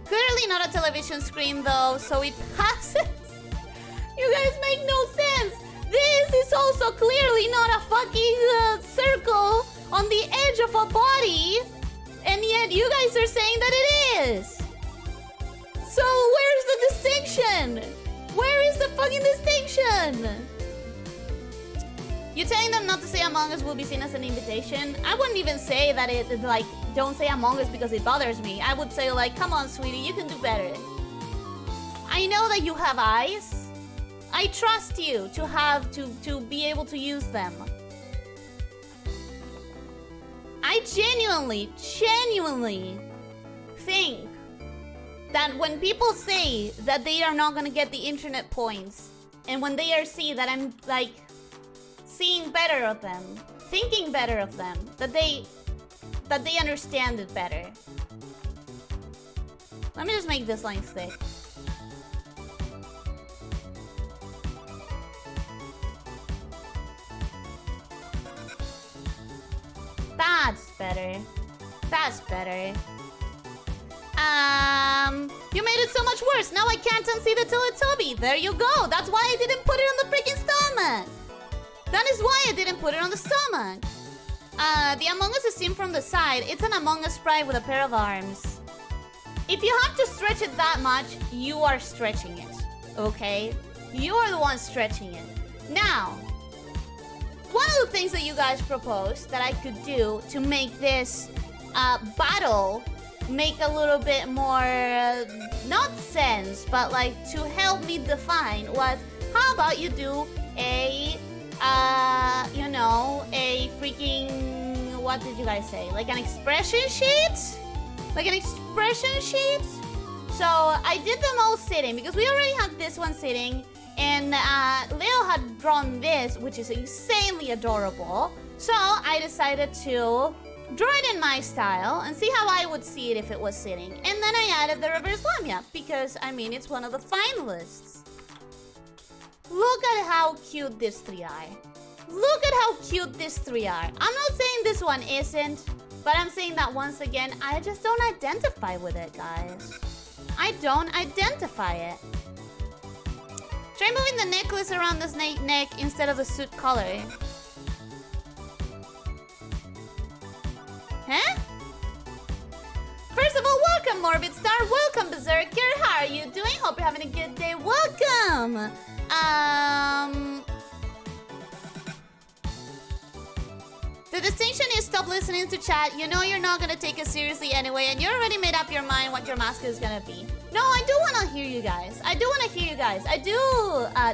Clearly not a television screen though, so it passes. You guys make no sense. This is also clearly not a fucking circle on the edge of a body, and yet you guys are saying that it is. So where's the distinction? Where is the fucking distinction? You're telling them not to say Among Us will be seen as an invitation? I wouldn't even say that it's like, don't say Among Us because it bothers me. I would say like, come on, sweetie, you can do better. I know that you have eyes. I trust you to be able to use them. I genuinely think that when people say that they are not gonna get the internet points, and when they see that I'm like seeing better of them, thinking better of them, that they understand it better. Let me just make this line thick. That's better. That's better. You made it so much worse. Now I can't unsee the Teletubby. There you go. That's why I didn't put it on the freaking stomach. That is why I didn't put it on the stomach. The Among Us is seen from the side. It's an Among Us sprite with a pair of arms. If you have to stretch it that much, you are stretching it. Okay? You are the one stretching it. Now, one of the things that you guys proposed that I could do to make this battle make a little bit more, not sense, but like to help me define was, how about you do a, you know, a freaking, what did you guys say? Like an expression sheet? Like an expression sheet? So I did them all sitting because we already had this one sitting. And Leo had drawn this, which is insanely adorable. So I decided to draw it in my style and see how I would see it if it was sitting. And then I added the reverse lamia because, I mean, it's one of the finalists. Look at how cute this three are. Look at how cute this three are. I'm not saying this one isn't, but I'm saying that once again, I just don't identify with it, guys. I don't identify it. Try moving the necklace around the snake neck instead of the suit color. Huh? First of all, welcome, Morbid Star. Welcome, Berserker. How are you doing? Hope you're having a good day. Welcome. The distinction is stop listening to chat. You know you're not gonna take it seriously anyway, and you already made up your mind what your mask is gonna be. No, I do want to hear you guys. I do want to hear you guys. I do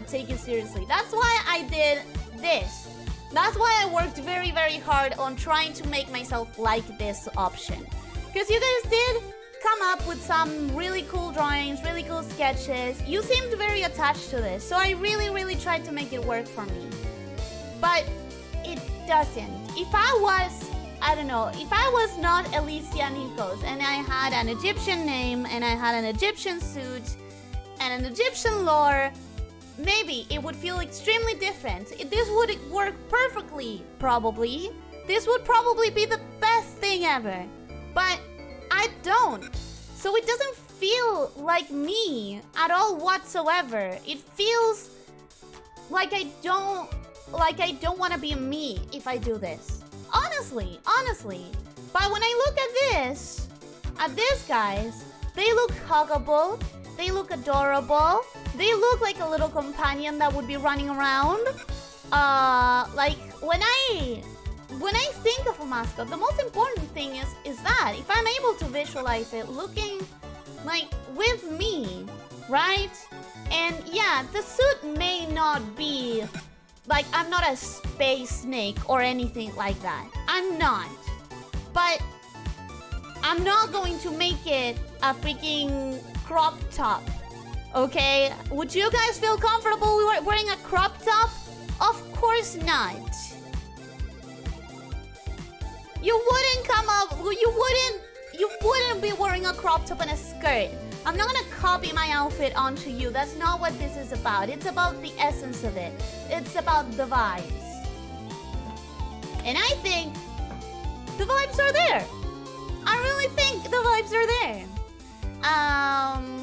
take it seriously. That's why I did this. That's why I worked very, very hard on trying to make myself like this option. Because you guys did come up with some really cool drawings, really cool sketches. You seemed very attached to this. So I really, really tried to make it work for me. But it doesn't. If I was, I don't know, if I was not Elyssia Nikos and I had an Egyptian name and I had an Egyptian suit and an Egyptian lore, maybe it would feel extremely different. This would work perfectly, probably. This would probably be the best thing ever. But I don't. So it doesn't feel like me at all whatsoever. It feels like I don't want to be me if I do this. Honestly. But when I look at these guys, they look huggable, they look adorable, they look like a little companion that would be running around. Like when I think of a mascot, the most important thing is that if I'm able to visualize it looking like with me, right? And yeah, the suit may not be like, I'm not a space snake or anything like that. I'm not. But I'm not going to make it a freaking crop top. Okay? Would you guys feel comfortable wearing a crop top? Of course not. You wouldn't come up, you wouldn't be wearing a crop top and a skirt. I'm not gonna copy my outfit onto you. That's not what this is about. It's about the essence of it. It's about the vibes. And I think the vibes are there. I really think the vibes are there.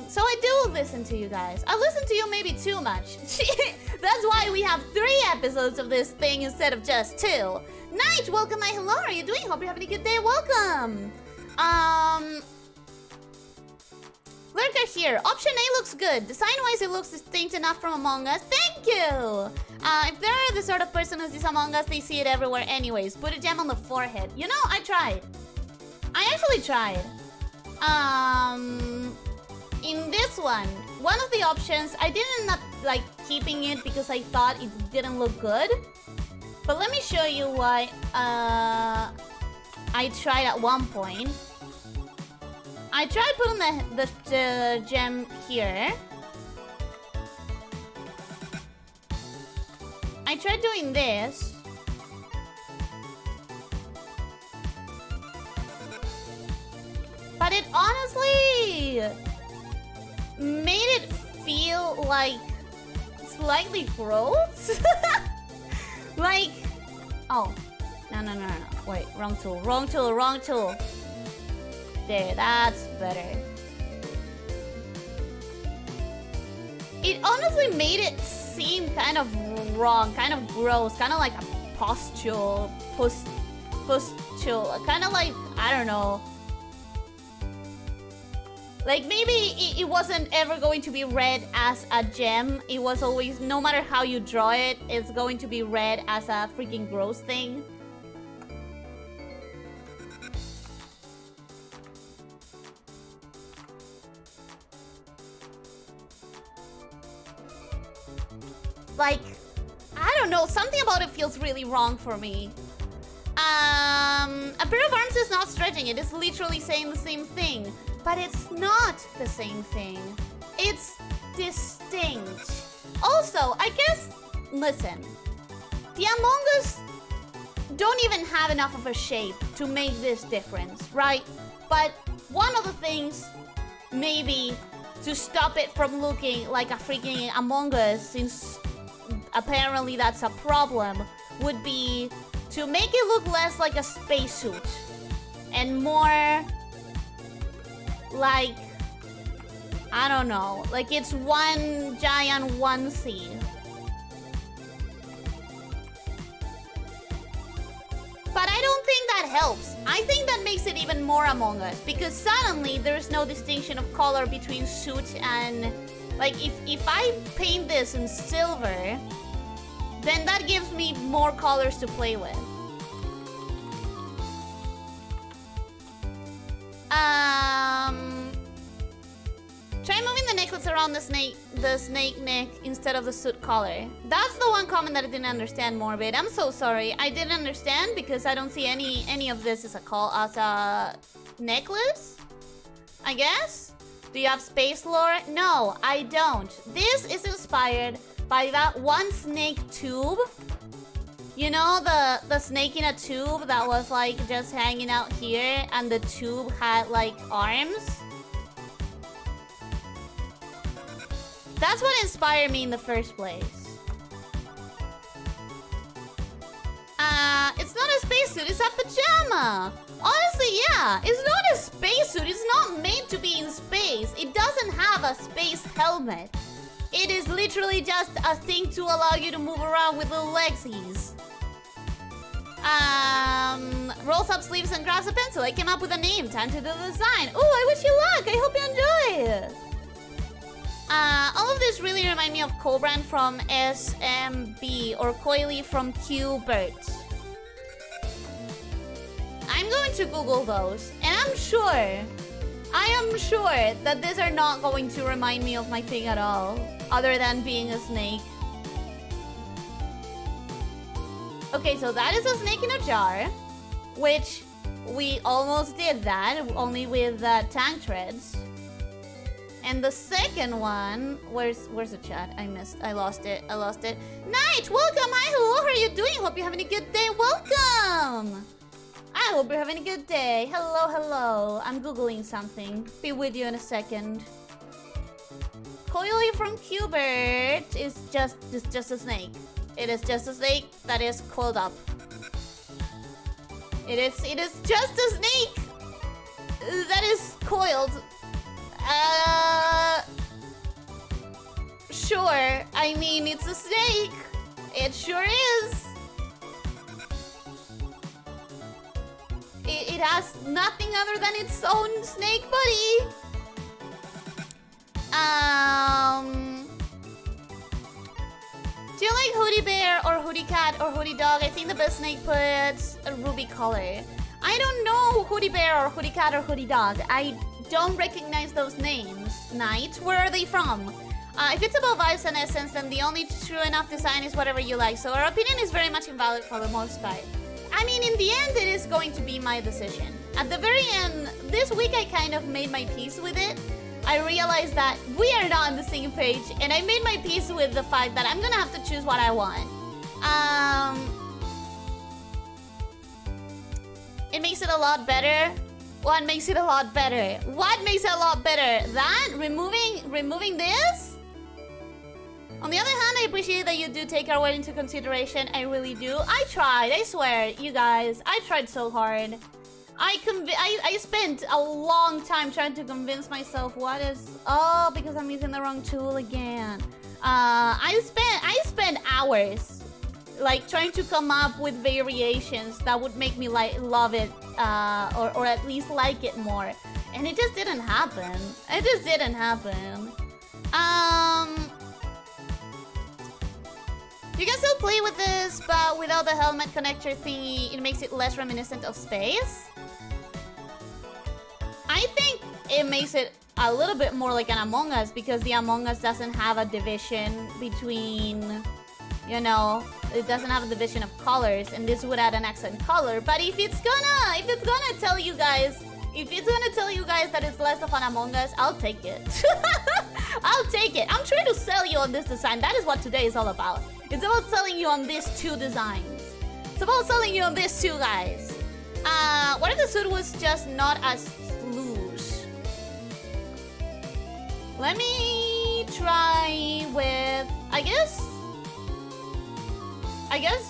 So I do listen to you guys. I listen to you maybe too much. That's why we have 3 episodes of this thing instead of just 2. Night, welcome, my hello. How are you doing? Hope you're having a good day. Welcome. Lurker here. Option A looks good. Design-wise, it looks distinct enough from Among Us. Thank you! If they're the sort of person who sees Among Us, they see it everywhere anyways. Put a gem on the forehead. You know, I tried. I actually tried. In this one of the options, I didn't end up, like, keeping it because I thought it didn't look good. But let me show you what, I tried at one point. I tried putting the gem here. I tried doing this. But it honestly made it feel like slightly gross. Like, oh, no. Wait, wrong tool. There, that's better. It honestly made it seem kind of wrong, kind of gross, kind of like a pustule, kind of like, I don't know. Like, maybe it wasn't ever going to be read as a gem. It was always, no matter how you draw it, it's going to be read as a freaking gross thing. Like, I don't know, something about it feels really wrong for me. A pair of arms is not stretching, it is literally saying the same thing. But it's not the same thing. It's distinct. Also, I guess, listen, the Among Us don't even have enough of a shape to make this difference, right? But one of the things, maybe, to stop it from looking like a freaking Among Us, since apparently that's a problem, would be to make it look less like a spacesuit and more like, I don't know, like it's one giant onesie. But I don't think that helps. I think that makes it even more Among Us, because suddenly there's no distinction of color between suit and... Like, if I paint this in silver, then that gives me more colors to play with. Try moving the necklace around the snake neck instead of the suit collar. That's the one comment that I didn't understand, Morbid. I'm so sorry. I didn't understand because I don't see any of this as a necklace, I guess? Do you have space lore? No, I don't. This is inspired by that one snake tube. You know, the snake in a tube that was like just hanging out here and the tube had like arms? That's what inspired me in the first place. It's not a spacesuit, it's a pajama. Honestly, yeah, it's not a spacesuit. It's not made to be in space. It doesn't have a space helmet. It is literally just a thing to allow you to move around with little legsies. Rolls up sleeves and grabs a pencil. I came up with a name. Time to do the design. Ooh, I wish you luck. I hope you enjoy. All of this really remind me of Cobran from SMB or Coily from Qbert. I'm going to Google those, and I am sure that these are not going to remind me of my thing at all, other than being a snake. Okay, so that is a snake in a jar, which we almost did that, only with tank treads. And the second one, where's the chat? I lost it. Night, welcome. Hi, hello. How are you doing? Hope you're having a good day. Welcome. I hope you're having a good day. Hello. I'm Googling something. Be with you in a second. Coily from Qbert is just a snake. It is just a snake that is coiled up. It is just a snake that is coiled. Sure. I mean, it's a snake. It sure is. It has nothing other than its own snake buddy. Do you like hoodie bear or hoodie cat or hoodie dog? I think the best snake puts a ruby color. I don't know hoodie bear or hoodie cat or hoodie dog. I don't recognize those names. Knight, where are they from? If it's about vibes and essence, then the only true enough design is whatever you like. So our opinion is very much invalid for the most part. I mean, in the end, it is going to be my decision. At the very end, this week I kind of made my peace with it. I realized that we are not on the same page, and I made my peace with the fact that I'm gonna have to choose what I want. It makes it a lot better. What makes it a lot better? What makes it a lot better? That? Removing this? On the other hand, I appreciate that you do take our weight into consideration. I really do. I tried, I swear, you guys. I tried so hard. I spent a long time trying to convince myself what is... Oh, because I'm using the wrong tool again. I spent hours like trying to come up with variations that would make me love it or at least like it more. And it just didn't happen. It just didn't happen. You can still play with this, but without the helmet connector thingy, it makes it less reminiscent of space. I think it makes it a little bit more like an Among Us because the Among Us doesn't have a division between, you know, it doesn't have a division of colors, and this would add an accent color. But if it's gonna tell you guys that it's less of an Among Us, I'll take it. I'll take it. I'm trying to sell you on this design. That is what today is all about. It's about selling you on these two designs. It's about selling you on these two guys. What if the suit was just not as loose? Let me try with, I guess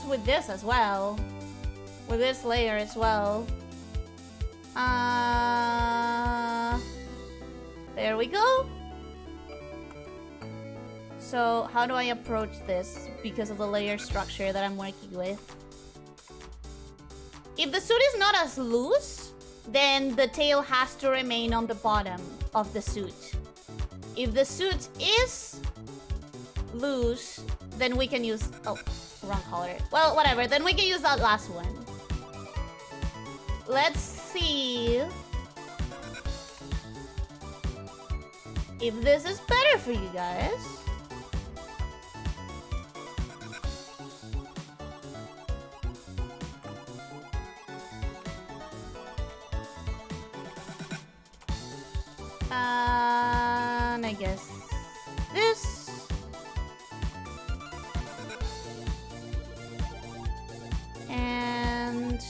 with this as well. With this layer as well. There we go. So how do I approach this because of the layer structure that I'm working with? If the suit is not as loose, then the tail has to remain on the bottom of the suit. If the suit is loose, then we can use... Oh, wrong color. Well, whatever. Then we can use that last one. Let's see if this is better for you guys. And I guess this. And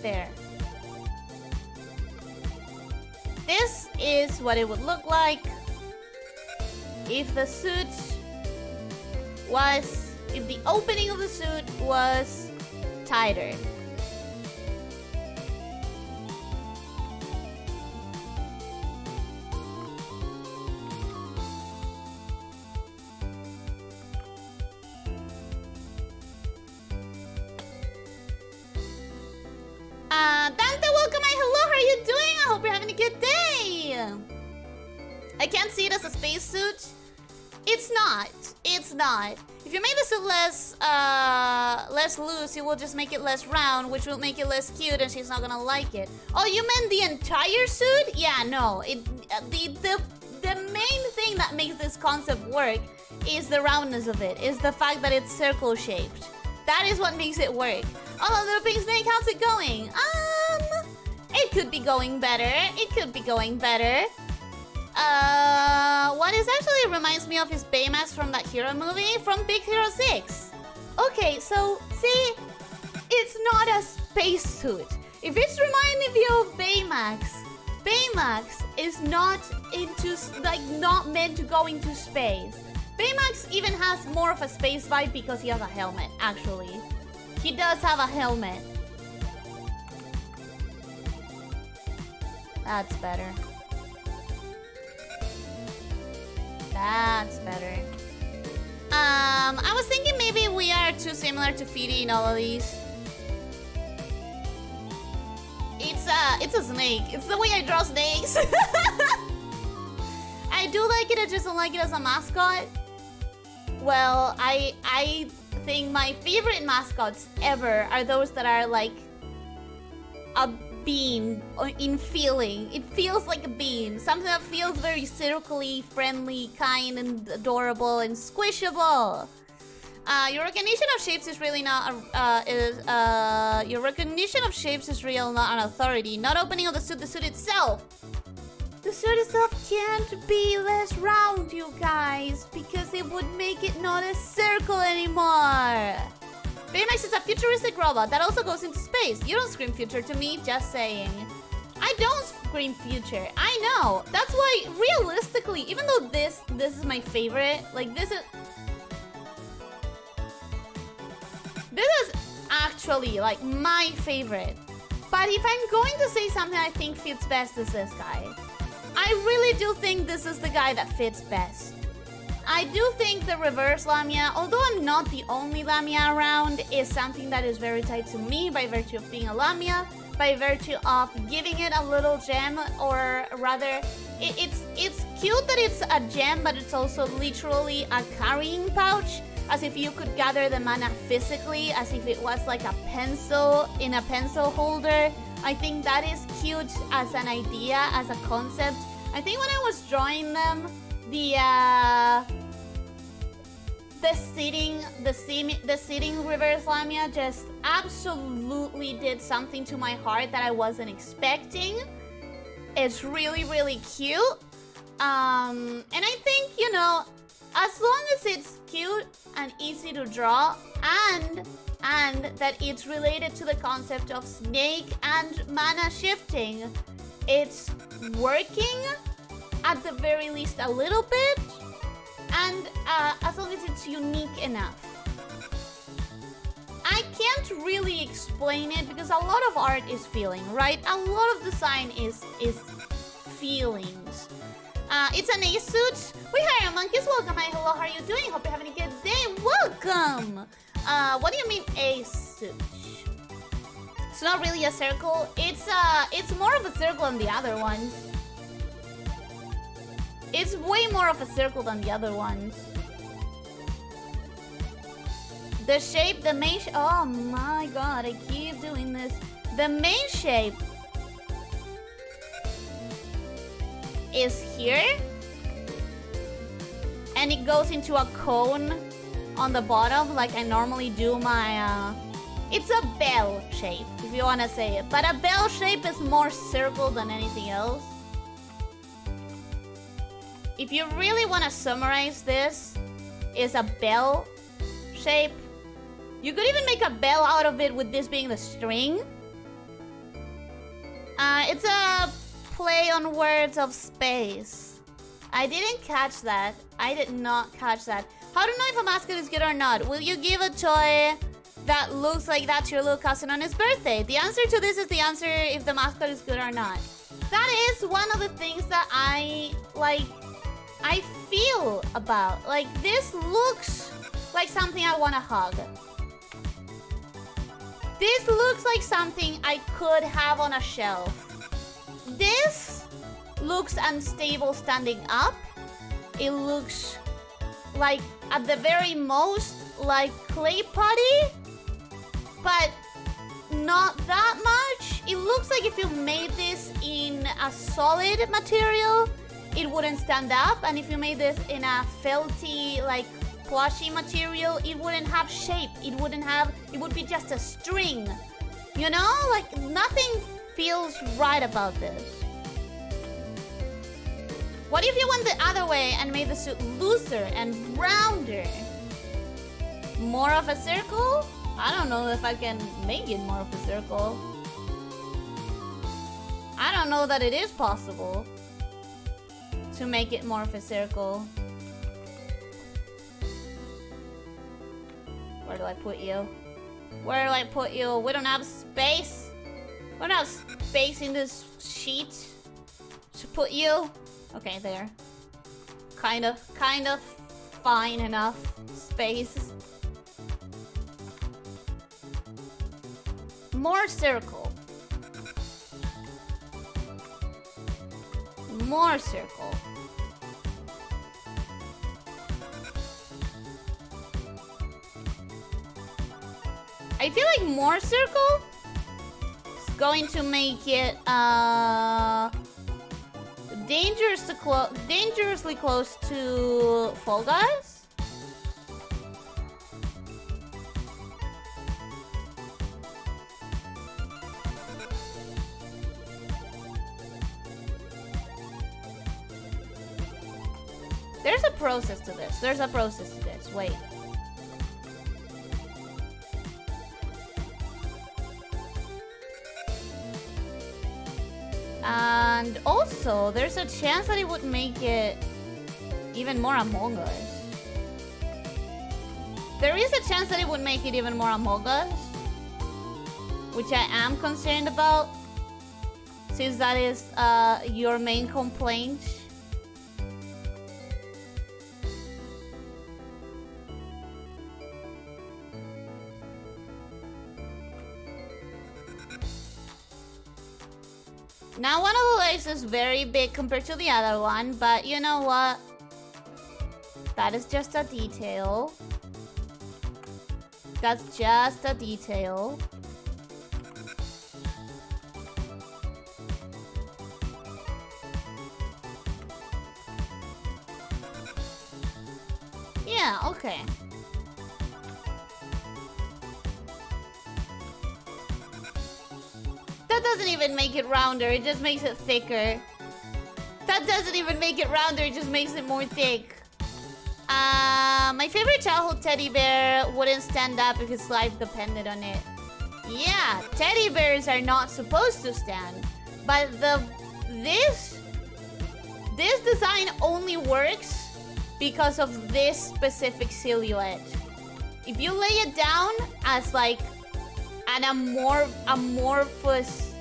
there. This is what it would look like if the suit was, if the opening of the suit was tighter. Dante, welcome. Hello, how are you doing? I hope you're having a good day. I can't see it as a spacesuit. It's not. It's not. If you make the suit less loose, it will just make it less round, which will make it less cute, and she's not gonna like it. Oh, you meant the entire suit? Yeah, no. The main thing that makes this concept work is the roundness of it. Is the fact that it's circle shaped. That is what makes it work. Oh, little pink snake, how's it going? It could be going better. It could be going better. What is actually reminds me of is Baymax from that Hero movie from Big Hero 6. Okay, so see, it's not a spacesuit. If it's reminding you of Baymax, Baymax is not into, like, not meant to go into space. Baymax even has more of a space vibe because he has a helmet, actually. He does have a helmet. That's better. That's better. I was thinking maybe we are too similar to Fidi in all of these. It's a snake. It's the way I draw snakes. I do like it, I just don't like it as a mascot. Well, I think my favorite mascots ever are those that are like a bean in feeling. It feels like a bean. Something that feels very circly, friendly, kind, and adorable, and squishable. Your recognition of shapes is really not your recognition of shapes is real, not an authority. Not opening of the suit itself. The suit itself can't be less round, you guys, because it would make it not a circle anymore. Baymax is a futuristic robot that also goes into space. You don't scream future to me, just saying. I don't scream future. I know. That's why, realistically, even though this is my favorite, like this is actually like my favorite. But if I'm going to say something I think fits best is this guy. I really do think this is the guy that fits best. I do think the reverse lamia, although I'm not the only lamia around, is something that is very tied to me by virtue of being a lamia, by virtue of giving it a little gem, or rather, it's cute that it's a gem, but it's also literally a carrying pouch, as if you could gather the mana physically, as if it was like a pencil in a pencil holder. I think that is cute as an idea, as a concept. I think when I was drawing them, the sitting reverse lamia just absolutely did something to my heart that I wasn't expecting. It's really, really cute. And I think, you know, as long as it's cute and easy to draw, and that it's related to the concept of snake and mana shifting, it's working at the very least a little bit, and as long as it's unique enough. I can't really explain it because a lot of art is feeling, right? A lot of design is feelings. It's an ace suit. We hire monkeys. Welcome. Hi, hello. How are you doing? Hope you're having a good day. Welcome. What do you mean ace suit? It's not really a circle. It's more of a circle than the other ones. It's way more of a circle than the other ones. The shape, the main shape. Oh my god, I keep doing this. The main shape is here. And it goes into a cone on the bottom, like I normally do my... It's a bell shape, if you want to say it. But a bell shape is more circle than anything else. If you really want to summarize this, it's a bell shape. You could even make a bell out of it with this being the string. It's a play on words of space. I didn't catch that. I did not catch that. How to know if a mascot is good or not? Will you give a toy that looks like that to your little cousin on his birthday? The answer to this is the answer if the mascot is good or not. That is one of the things that I feel about. Like, this looks like something I want to hug. This looks like something I could have on a shelf. This looks unstable standing up. It looks like, at the very most, like clay putty, but not that much. It looks like if you made this in a solid material, it wouldn't stand up, and if you made this in a felty, like plushy material, it wouldn't have shape. It would be just a string. You know, like nothing feels right about this. What if you went the other way and made the suit looser and rounder? More of a circle? I don't know if I can make it more of a circle. I don't know that it is possible to make it more of a circle. Where do I put you? Where do I put you? We don't have space. We don't have space in this sheet to put you. Okay, there. Kind of fine enough space. More circle. More circle. I feel like more circle is going to make it dangerously close to Fall Guys. There's a process to this. There's a process to this. Wait. And also, there's a chance that it would make it even more Among Us. There is a chance that it would make it even more Among Us, which I am concerned about, since that is your main complaint. Now, one of the legs is very big compared to the other one, but you know what? That is just a detail. That's just a detail. Yeah, okay. That doesn't even make it rounder, it just makes it thicker. That doesn't even make it rounder, it just makes it more thick. My favorite childhood teddy bear wouldn't stand up if his life depended on it. Yeah, teddy bears are not supposed to stand. But this design only works because of this specific silhouette. If you lay it down as like an amorphous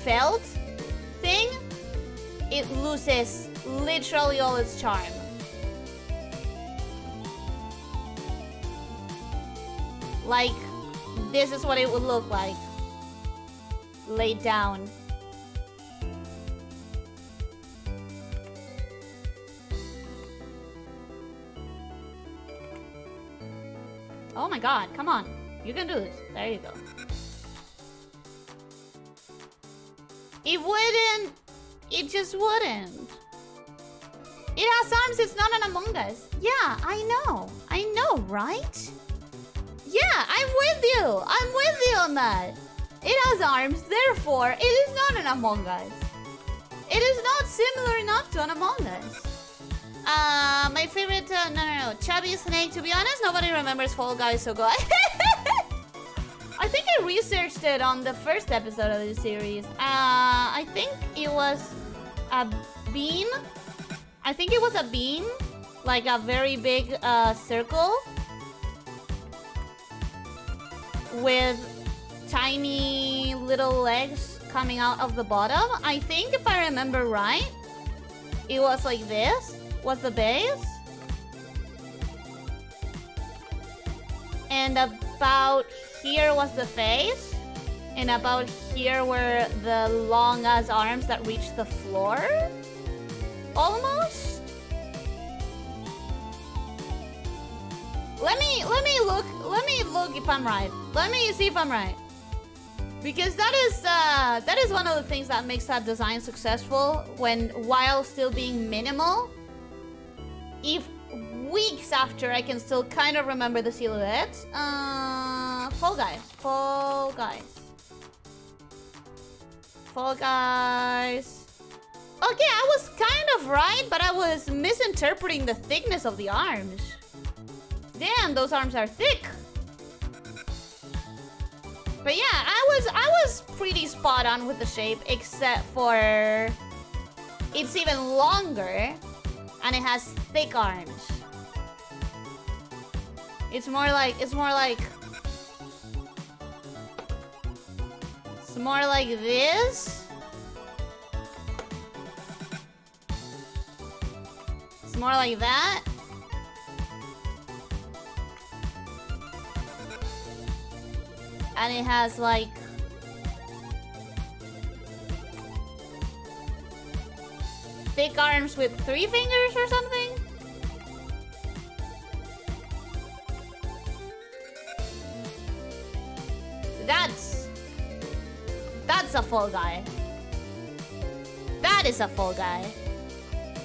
felt thing, it loses literally all its charm. Like, this is what it would look like laid down. Oh my god, come on. You can do this. There you go. It wouldn't. It just wouldn't. It has arms, it's not an Among Us. Yeah, I know. I know, right? Yeah, I'm with you. I'm with you on that. It has arms, therefore, it is not an Among Us. It is not similar enough to an Among Us. My favorite, no, Chubby Snake. To be honest, nobody remembers Fall Guys, so go ahead. I think I researched it on the first episode of the series. I think it was a bean. I think it was a bean, like a very big circle with tiny little legs coming out of the bottom. I think if I remember right, it was like this, was the base. And about here was the face. And about here were the long ass arms that reached the floor. Almost. Let me look if I'm right. Let me see if I'm right. Because that is one of the things that makes that design successful, while still being minimal. If weeks after I can still kind of remember the silhouette. Fall Guys. Fall Guys. Okay, I was kind of right, but I was misinterpreting the thickness of the arms. Damn, those arms are thick. But yeah, I was pretty spot on with the shape, except for it's even longer and it has thick arms. It's more like this. It's more like that. And it has like thick arms with 3 fingers or something. That's a full guy. That is a full guy.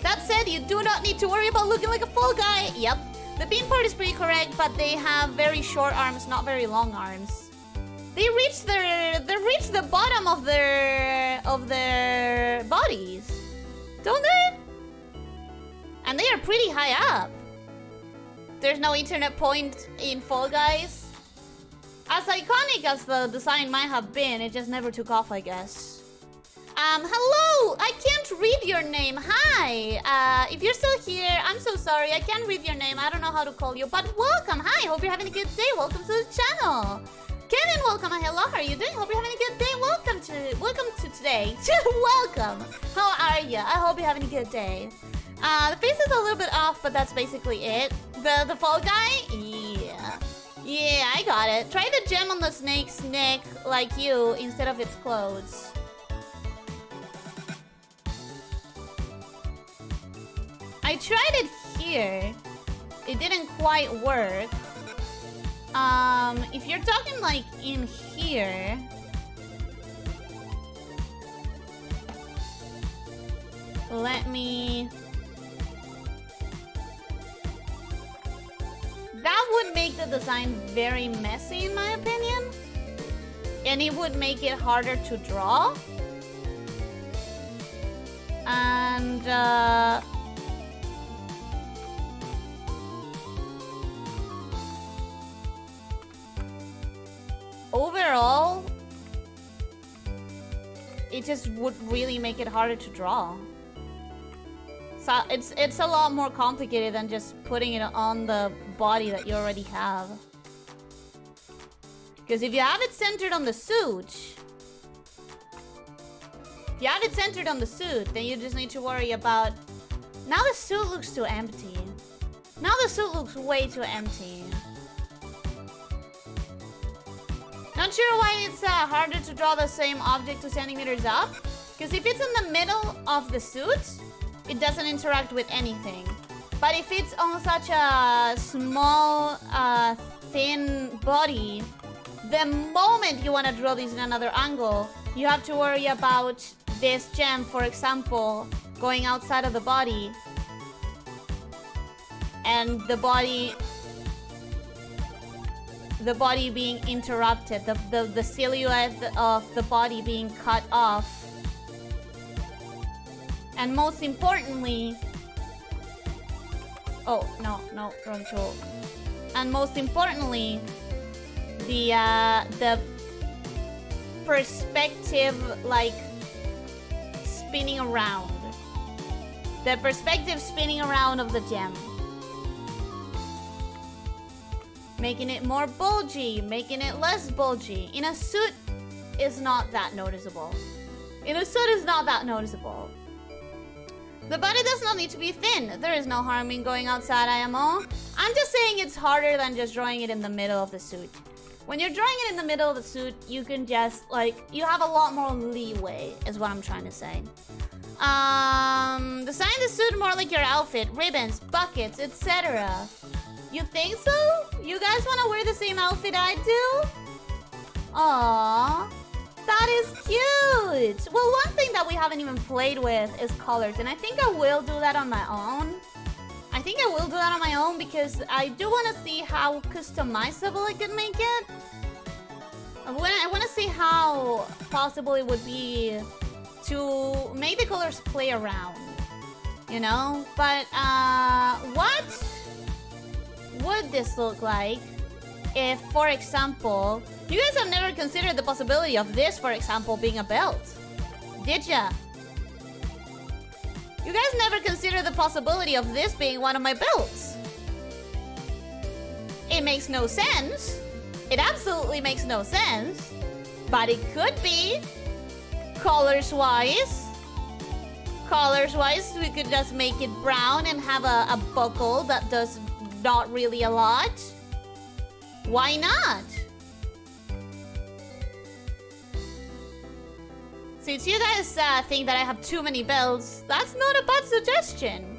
That said, you do not need to worry about looking like a full guy. Yep. The bean part is pretty correct, but they have very short arms, not very long arms. They reach the bottom of their bodies, don't they? And they are pretty high up. There's no internet point in Fall Guys. As iconic as the design might have been, it just never took off, I guess. Hello! I can't read your name. Hi! If you're still here, I'm so sorry. I can't read your name. I don't know how to call you, but welcome. Hi, hope you're having a good day. Welcome to the channel. Kevin, welcome. Hello, how are you doing? Hope you're having a good day. Welcome to today. Welcome. How are you? I hope you're having a good day. The face is a little bit off, but that's basically it. The fall guy? Yeah. Yeah, I got it. Try the gem on the snake's neck like you instead of its clothes. I tried it here. It didn't quite work. If you're talking like in here, let me... That would make the design very messy in my opinion. And it would make it harder to draw. And overall, it just would really make it harder to draw. So it's a lot more complicated than just putting it on the body that you already have. Because if you have it centered on the suit, then you just need to worry about... Now the suit looks too empty. Now the suit looks way too empty. Not sure why it's harder to draw the same object 2 centimeters up. Because if it's in the middle of the suit, it doesn't interact with anything. But if it's on such a small, thin body, the moment you want to draw this in another angle, you have to worry about this gem, for example, going outside of the body. And the body being interrupted, the silhouette of the body being cut off. And most importantly... Oh, no, wrong tool. And most importantly, the perspective, like, spinning around. The perspective spinning around of the gem. Making it more bulgy, making it less bulgy. In a suit, is not that noticeable. The body does not need to be thin. There is no harm in going outside IMO. I'm just saying it's harder than just drawing it in the middle of the suit. When you're drawing it in the middle of the suit, you can just, like, you have a lot more leeway, is what I'm trying to say. Design the suit more like your outfit. Ribbons, buckets, etc. You think so? You guys want to wear the same outfit I do? Aww. That is cute! Well, one thing that we haven't even played with is colors, and I think I will do that on my own. Because I do want to see how customizable I can make it. I want to see how possible it would be to make the colors play around, you know? But, what would this look like if, for example, You guys have never considered the possibility of this, for example, being a belt. Did ya? You guys never considered the possibility of this being one of my belts. It makes no sense. It absolutely makes no sense. But it could be. Colors-wise. Colors-wise, we could just make it brown and have a buckle that does not really a lot. Why not? Since you guys think that I have too many belts, that's not a bad suggestion.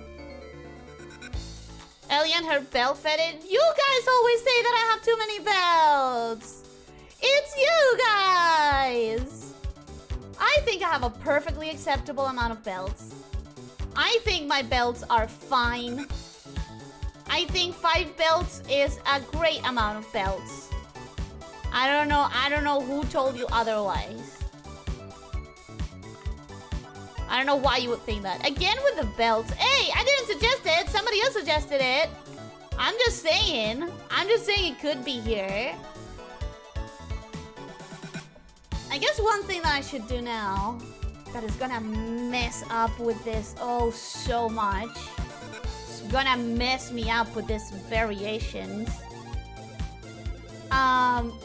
Ellie and her belt fetish. You guys always say that I have too many belts. It's you guys. I think I have a perfectly acceptable amount of belts. I think my belts are fine. I think 5 belts is a great amount of belts. I don't know who told you otherwise. I don't know why you would think that. Again with the belts. Hey, I didn't suggest it. Somebody else suggested it. I'm just saying. It could be here. I guess one thing that I should do now that is gonna mess up with this so much. It's gonna mess me up with this variations.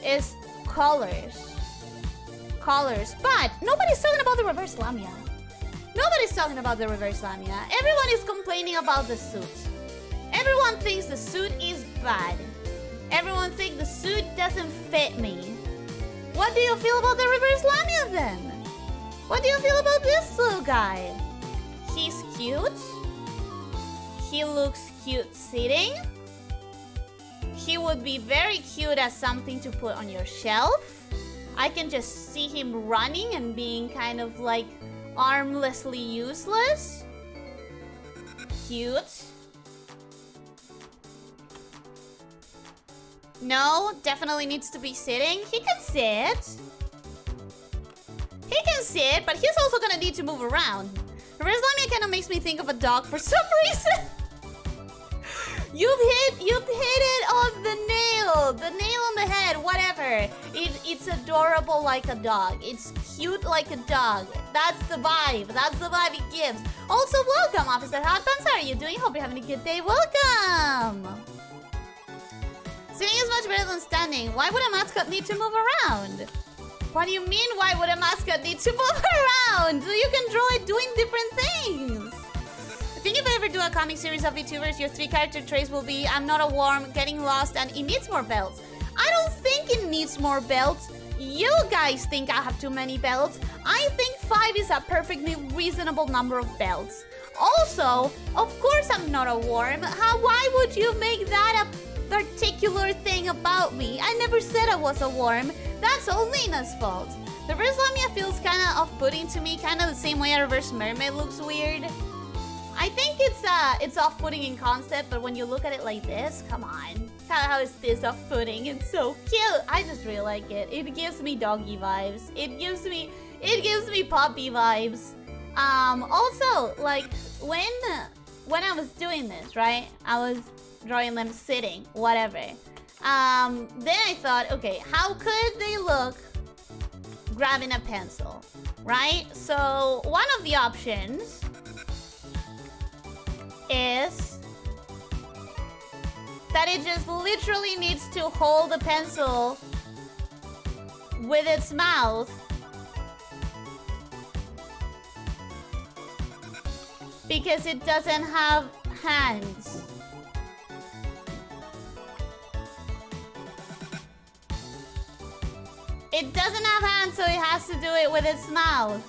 Is colors. Colors. But nobody's talking about the reverse lamia. Nobody's talking about the reverse lamia. Everyone is complaining about the suit. Everyone thinks the suit is bad. Everyone thinks the suit doesn't fit me. What do you feel about the reverse lamia then? What do you feel about this little guy? He's cute. He looks cute sitting. He would be very cute as something to put on your shelf. I can just see him running and being kind of like armlessly useless. Cute. No, definitely needs to be sitting. He can sit. He can sit, but he's also gonna need to move around. Reverse lamia kind of makes me think of a dog for some reason. You've hit it on the nail on the head, whatever. It's adorable like a dog. It's cute like a dog. That's the vibe it gives. Also, welcome, Officer Hot Pants. How are you doing? Hope you're having a good day. Welcome. Sitting is much better than standing. Why would a mascot need to move around? What do you mean, why would a mascot need to move around? You can draw it doing different things. I think if I ever do a comic series of vtubers, your 3 character traits will be I'm not a worm, getting lost, and it needs more belts. I don't think it needs more belts. You guys think I have too many belts. I think 5 is a perfectly reasonable number of belts. Also, of course I'm not a worm. Why would you make that a particular thing about me? I never said I was a worm. That's all Lena's fault. The reverse lamia feels kind of off-putting to me, kind of the same way a reverse mermaid looks weird. I think it's off-putting in concept, but when you look at it like this, come on. How is this off-putting? It's so cute. I just really like it. It gives me doggy vibes. It gives me puppy vibes. Also, like when I was doing this, right? I was drawing them sitting, whatever. Then I thought, okay, how could they look grabbing a pencil, right? So one of the options is that it just literally needs to hold the pencil with its mouth because it doesn't have hands. It doesn't have hands, so it has to do it with its mouth.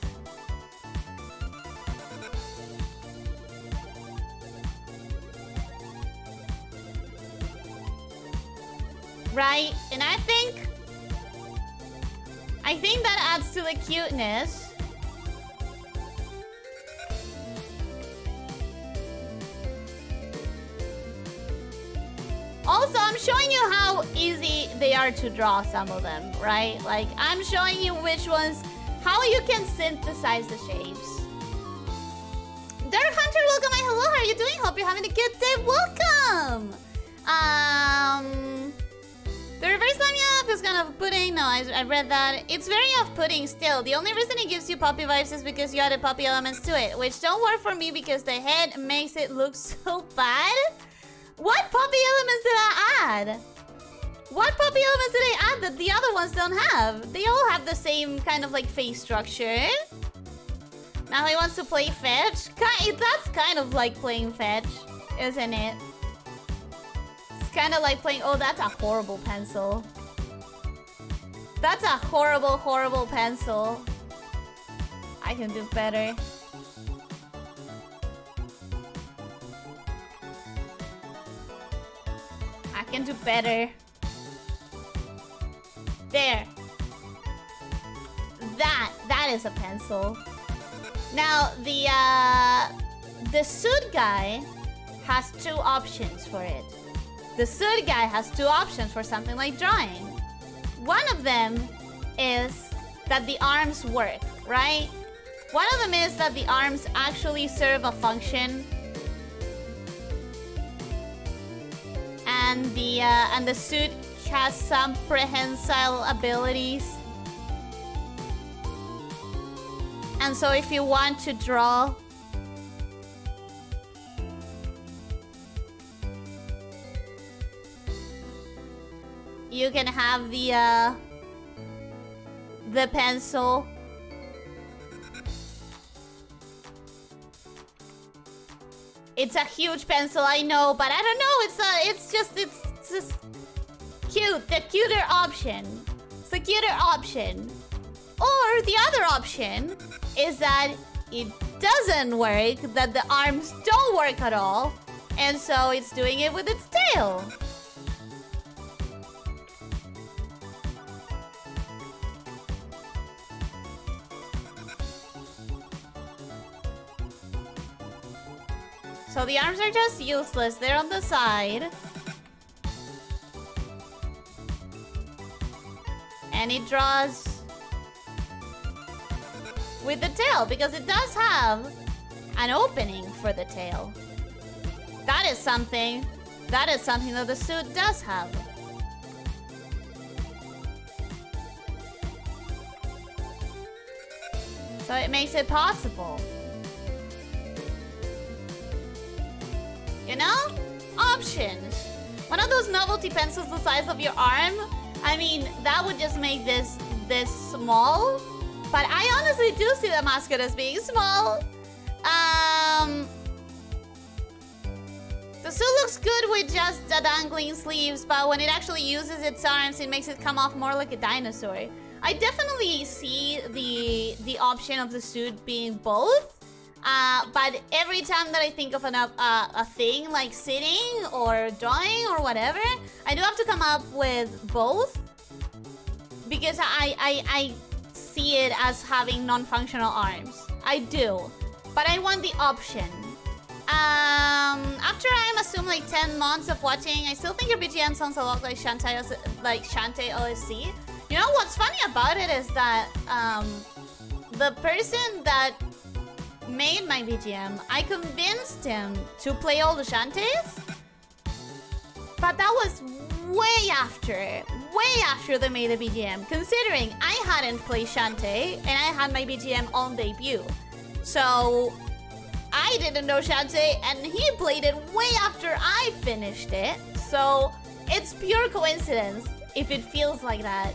Right? And I think that adds to the cuteness. Also, I'm showing you how easy they are to draw, some of them, right? Like, I'm showing you which ones, how you can synthesize the shapes. Dark Hunter, welcome. Hello, how are you doing? Hope you're having a good day. Welcome. The reverse lamia feels was kind of off-putting. No, I read that. It's very off-putting still. The only reason it gives you puppy vibes is because you added puppy elements to it, which don't work for me because the head makes it look so bad. What puppy elements did I add? What puppy elements did I add that the other ones don't have? They all have the same kind of like face structure. Now he wants to play fetch. That's kind of like playing fetch, isn't it? It's kind of like playing... Oh, that's a horrible pencil. That's a horrible, horrible pencil. I can do better. I can do better. There. That is a pencil. Now, the suit guy has two options for it. The suit guy has two options for something like drawing. One of them is that the arms work, right? One of them is that the arms actually serve a function. And the suit has some prehensile abilities. And so if you want to draw... You can have the pencil. It's a huge pencil, I know, but I don't know. It's just cute. The cuter option. It's the cuter option. Or the other option is that it doesn't work, that the arms don't work at all, and so it's doing it with its tail. So the arms are just useless. They're on the side. And it draws with the tail because it does have an opening for the tail. That is something that the suit does have. So it makes it possible. You know? Options. One of those novelty pencils the size of your arm. I mean, that would just make this small. But I honestly do see the mascot as being small. The suit looks good with just the dangling sleeves, but when it actually uses its arms, it makes it come off more like a dinosaur. I definitely see the option of the suit being both. But every time that I think of a thing like sitting or drawing or whatever, I do have to come up with both. Because I see it as having non-functional arms. I do. But I want the option. After I'm assuming like 10 months of watching, I still think your BGM sounds a lot like Shantae OSC. You know what's funny about it is that the person that made my BGM, I convinced him to play all the Shantaes. But that was way after they made the BGM, considering I hadn't played Shantae and I had my BGM on debut. So I didn't know Shantae and he played it way after I finished it. So it's pure coincidence if it feels like that.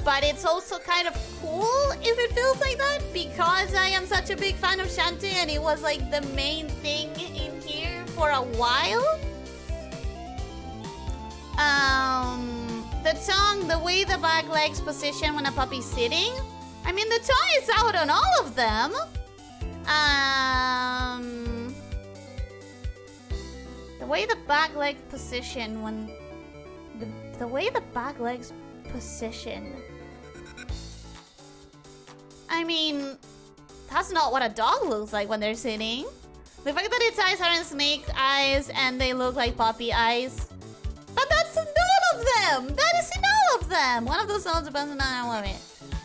But it's also kind of cool if it feels like that because I am such a big fan of Shantae and it was like the main thing in here for a while. The tongue, the way the back legs position when a puppy's sitting. I mean, the tongue is out on all of them. The way the back leg position when... The way the back legs position. I mean, that's not what a dog looks like when they're sitting. The fact that its eyes aren't snake eyes and they look like puppy eyes. But that's in all of them! That is in all of them! One of those notes depends on how I it.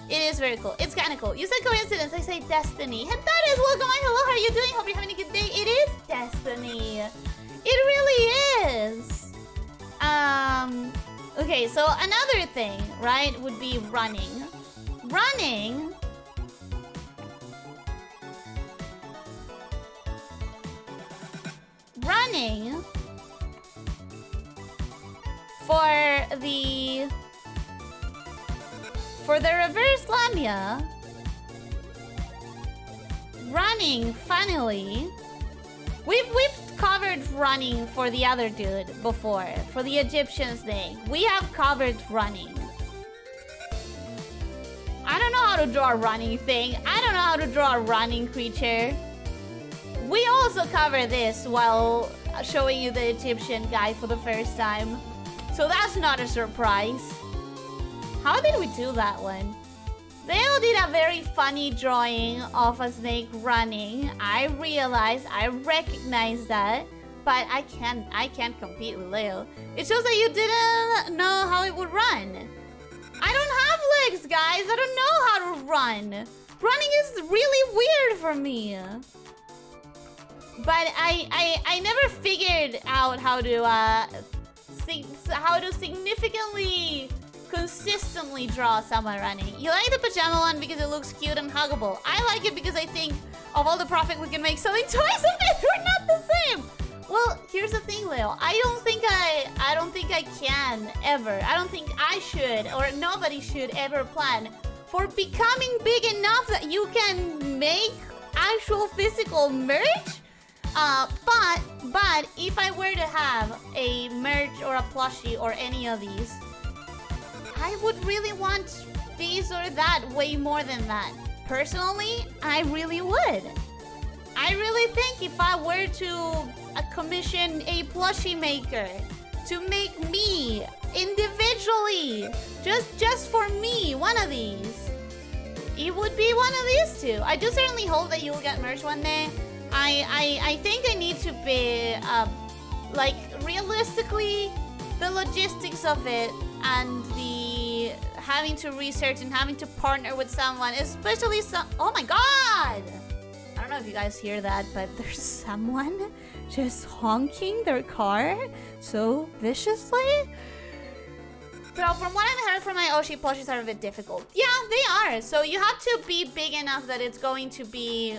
It is very cool. It's kind of cool. You said coincidence, I say destiny. And that is welcome. Hello, how are you doing? Hope you're having a good day. It is destiny. It really is. Okay, so another thing, right, would be running. Running... Running... For the reverse lamia... Running, funnily... We've covered running for the other dude before. For the Egyptian snake. We have covered running. I don't know how to draw a running thing. I don't know how to draw a running creature. We also cover this while showing you the Egyptian guy for the first time. So that's not a surprise. How did we do that one? Dale did a very funny drawing of a snake running. I recognize that, but I can't compete with Leo. It shows that you didn't know how it would run. I don't have legs, guys. I don't know how to run. Running is really weird for me. But I never figured out how to significantly consistently draw someone running. You like the pajama one because it looks cute and huggable. I like it because I think of all the profit we can make selling toys of it. We're not the same. Well, here's the thing, Leo. I don't think I can ever. I don't think I should, or nobody should ever plan for becoming big enough that you can make actual physical merch. But if I were to have a merch or a plushie or any of these, I would really want this or that way more than that. Personally, I really would. I really think if I were to commission a plushie maker to make me individually, just for me, one of these, it would be one of these two. I do certainly hope that you'll get merch one day. I think I need to be, like, realistically, the logistics of it and the having to research and having to partner with someone, especially some... Oh my god! I don't know if you guys hear that, but there's someone just honking their car so viciously. So from what I've heard from my Oshi plushies are a bit difficult. Yeah, they are. So you have to be big enough that it's going to be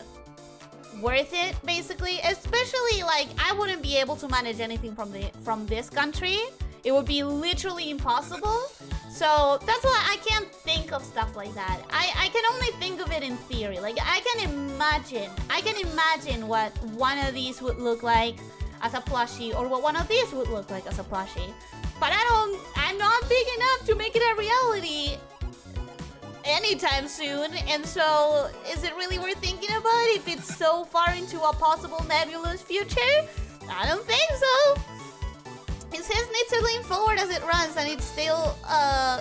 worth it, basically. Especially, like, I wouldn't be able to manage anything from this country. It would be literally impossible. So that's why I can't think of stuff like that. I can only think of it in theory. Like, I can imagine what one of these would look like as a plushie, or what one of these would look like as a plushie. But I'm not big enough to make it a reality anytime soon. And so, is it really worth thinking about if it's so far into a possible nebulous future? I don't think so. It says needs to lean forward as it runs, and it's still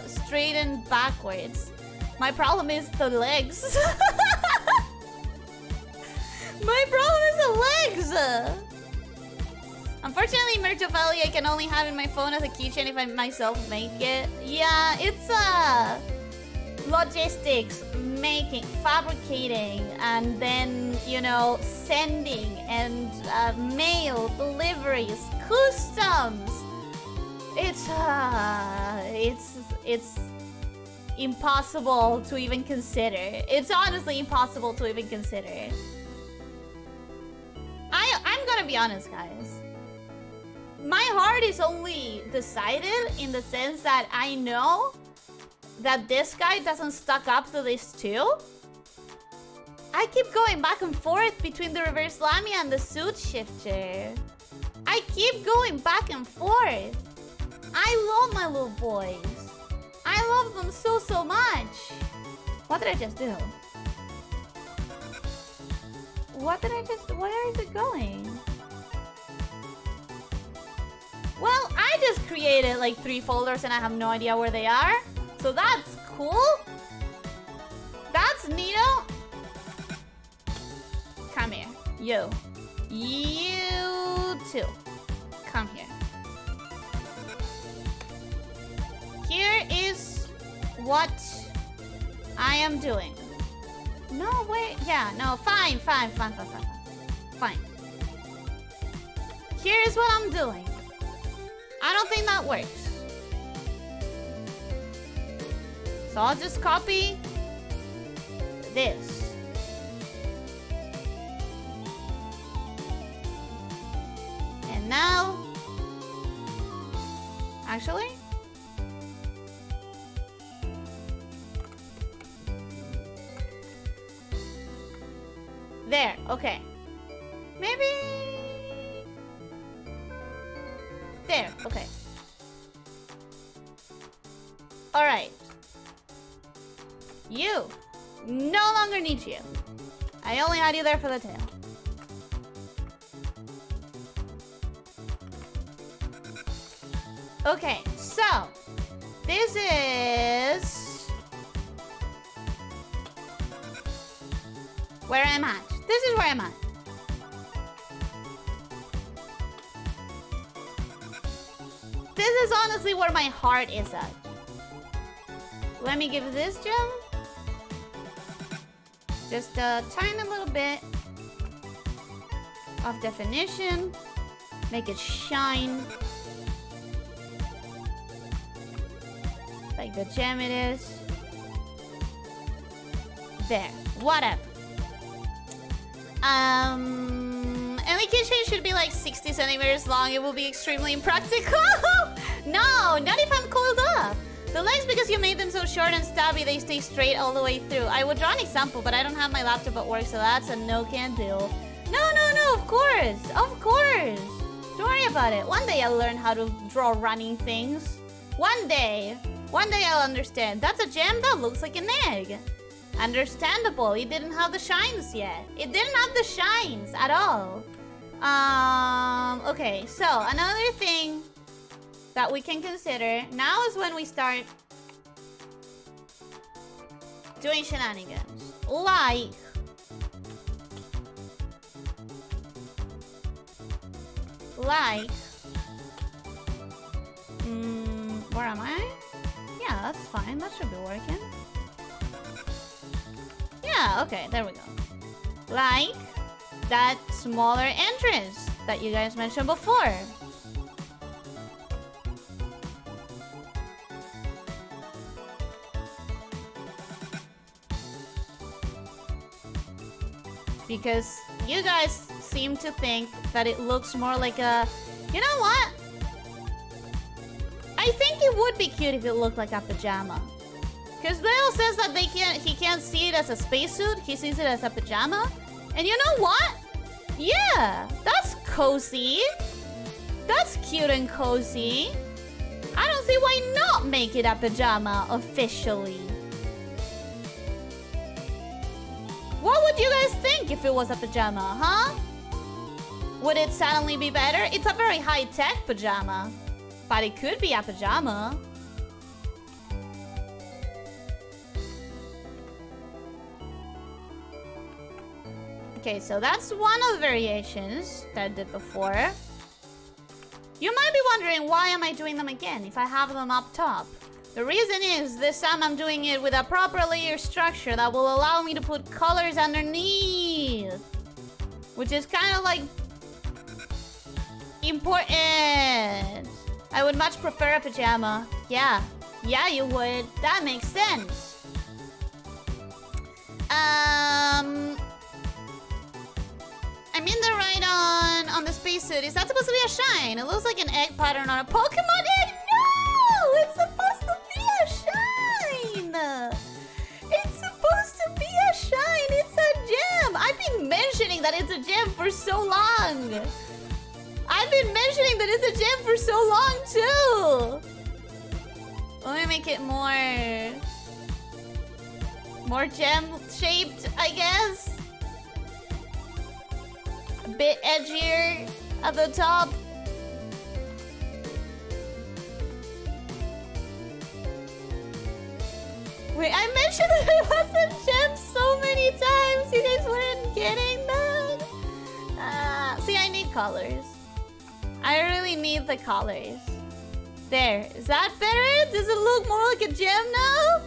straightened backwards. My problem is the legs. My problem is the legs. Unfortunately, merch of Ellie I can only have in my phone as a keychain if I myself make it. Yeah, it's logistics, making, fabricating, and then, you know, sending, and mail, deliveries, customs. It's impossible to even consider. It's honestly impossible to even consider. I'm gonna be honest, guys. My heart is only decided in the sense that I know that this guy doesn't stack up to this too. I keep going back and forth between the reverse lamia and the suit shifter. I keep going back and forth. I love my little boys. I love them so, so much. What did I just do? Where is it going? Well, I just created like 3 folders and I have no idea where they are. So that's cool. That's neato. Come here. You. You too. Come here. Here is what I am doing. No, wait. Yeah, no, fine. Fine. Here's what I'm doing. I don't think that works. So I'll just copy this. And now... Actually... There, okay. Maybe... There, okay. Alright. You. No longer need you. I only had you there for the tail. Okay, so... This is... where I'm at. This is where I'm at. This is honestly where my heart is at. Let me give this gem just a tiny little bit of definition. Make it shine. Like the gem it is. There. Whatever. And the keychain should be like 60 centimeters long. It will be extremely impractical. No, not if I'm coiled up. The legs, because you made them so short and stubby, they stay straight all the way through. I would draw an example, but I don't have my laptop at work, so that's a no can do. No, of course. Of course. Don't worry about it. One day I'll learn how to draw running things. One day I'll understand. That's a gem that looks like an egg. Understandable. It didn't have the shines yet. It didn't have the shines at all. Okay, so another thing that we can consider now is when we start doing shenanigans. Like where am I? Yeah, that's fine. That should be working. Yeah, okay, there we go. Like that smaller entrance that you guys mentioned before. Because you guys seem to think that it looks more like a... You know what? I think it would be cute if it looked like a pajama. Because Leo says that he can't see it as a spacesuit. He sees it as a pajama. And you know what? Yeah, that's cozy. That's cute and cozy. I don't see why not make it a pajama officially. What would you guys think if it was a pajama, huh? Would it suddenly be better? It's a very high-tech pajama. But it could be a pajama. Okay, so that's one of the variations that I did before. You might be wondering, why am I doing them again if I have them up top? The reason is, this time I'm doing it with a proper layer structure that will allow me to put colors underneath. Which is kind of like... important. I would much prefer a pajama. Yeah, you would. That makes sense. I'm in the right on the spacesuit. Is that supposed to be a shine? It looks like an egg pattern on a Pokemon egg. No! It's supposed to be a shine! It's supposed to be a shine! It's a gem! I've been mentioning that it's a gem for so long! I've been mentioning that it's a gem for so long, too! Let me make it more gem-shaped, I guess. A bit edgier at the top. Wait, I mentioned that it was a gem so many times. You guys weren't getting that. See, I need colors. I really need the colors. There. Is that better? Does it look more like a gem now?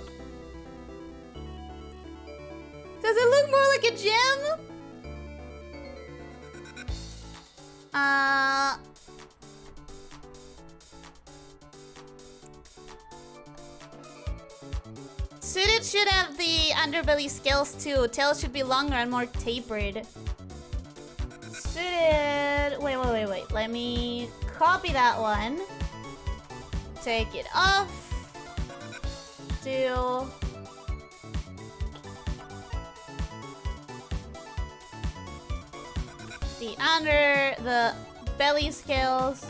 Does it look more like a gem? Suited should have the underbelly scales too. Tail should be longer and more tapered. Suited... Wait. Let me copy that one. Take it off. Do... the under the belly scales.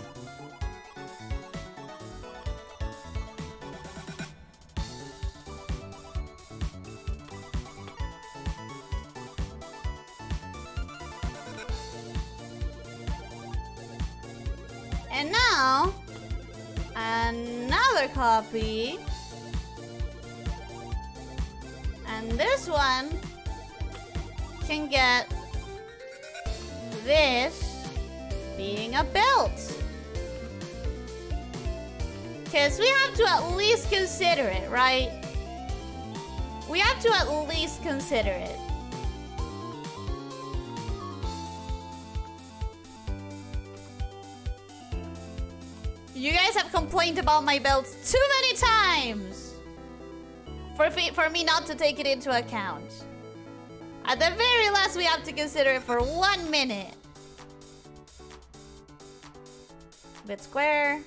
And now, another copy. And this one can get this being a belt. Because we have to at least consider it, right? We have to at least consider it. You guys have complained about my belts too many times for me not to take it into account. At the very last, we have to consider it for 1 minute. Bit square.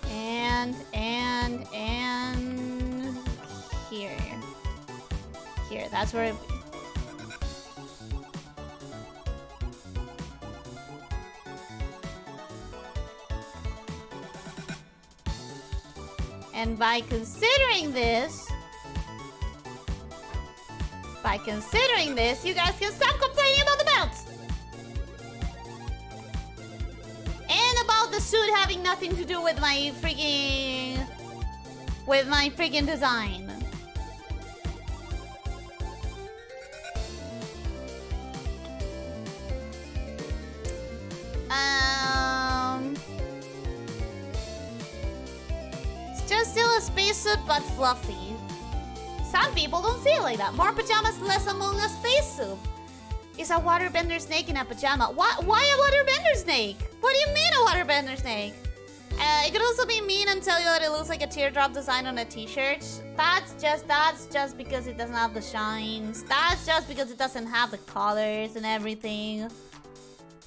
And here, that's where and by considering this, you guys can stop complaining about the belts. And about the suit having nothing to do with my freaking design. It's just still a spacesuit but fluffy. Some people don't see it like that. More pajamas, less Among Us spacesuit. Is a waterbender snake in a pajama? Why a waterbender snake? What do you mean a waterbender snake? It could also be mean and tell you that it looks like a teardrop design on a t-shirt. That's just because it doesn't have the shines. That's just because it doesn't have the colors and everything.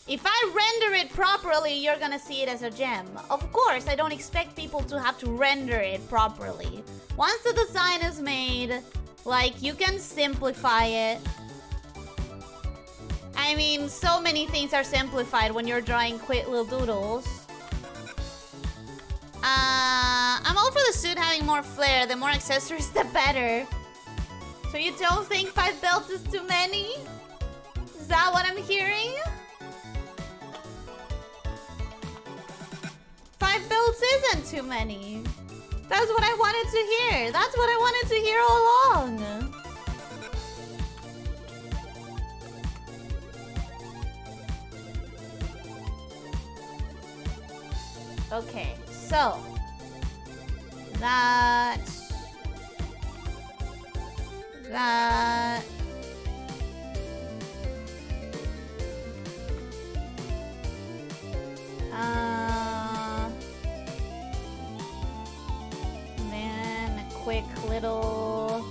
If I render it properly, you're gonna see it as a gem. Of course, I don't expect people to have to render it properly. Once the design is made, like, you can simplify it. I mean, so many things are simplified when you're drawing quick little doodles. I'm all for the suit having more flair. The more accessories, the better. So you don't think 5 belts is too many? Is that what I'm hearing? 5 belts isn't too many. That's what I wanted to hear. That's what I wanted to hear all along. Okay, so that then a quick little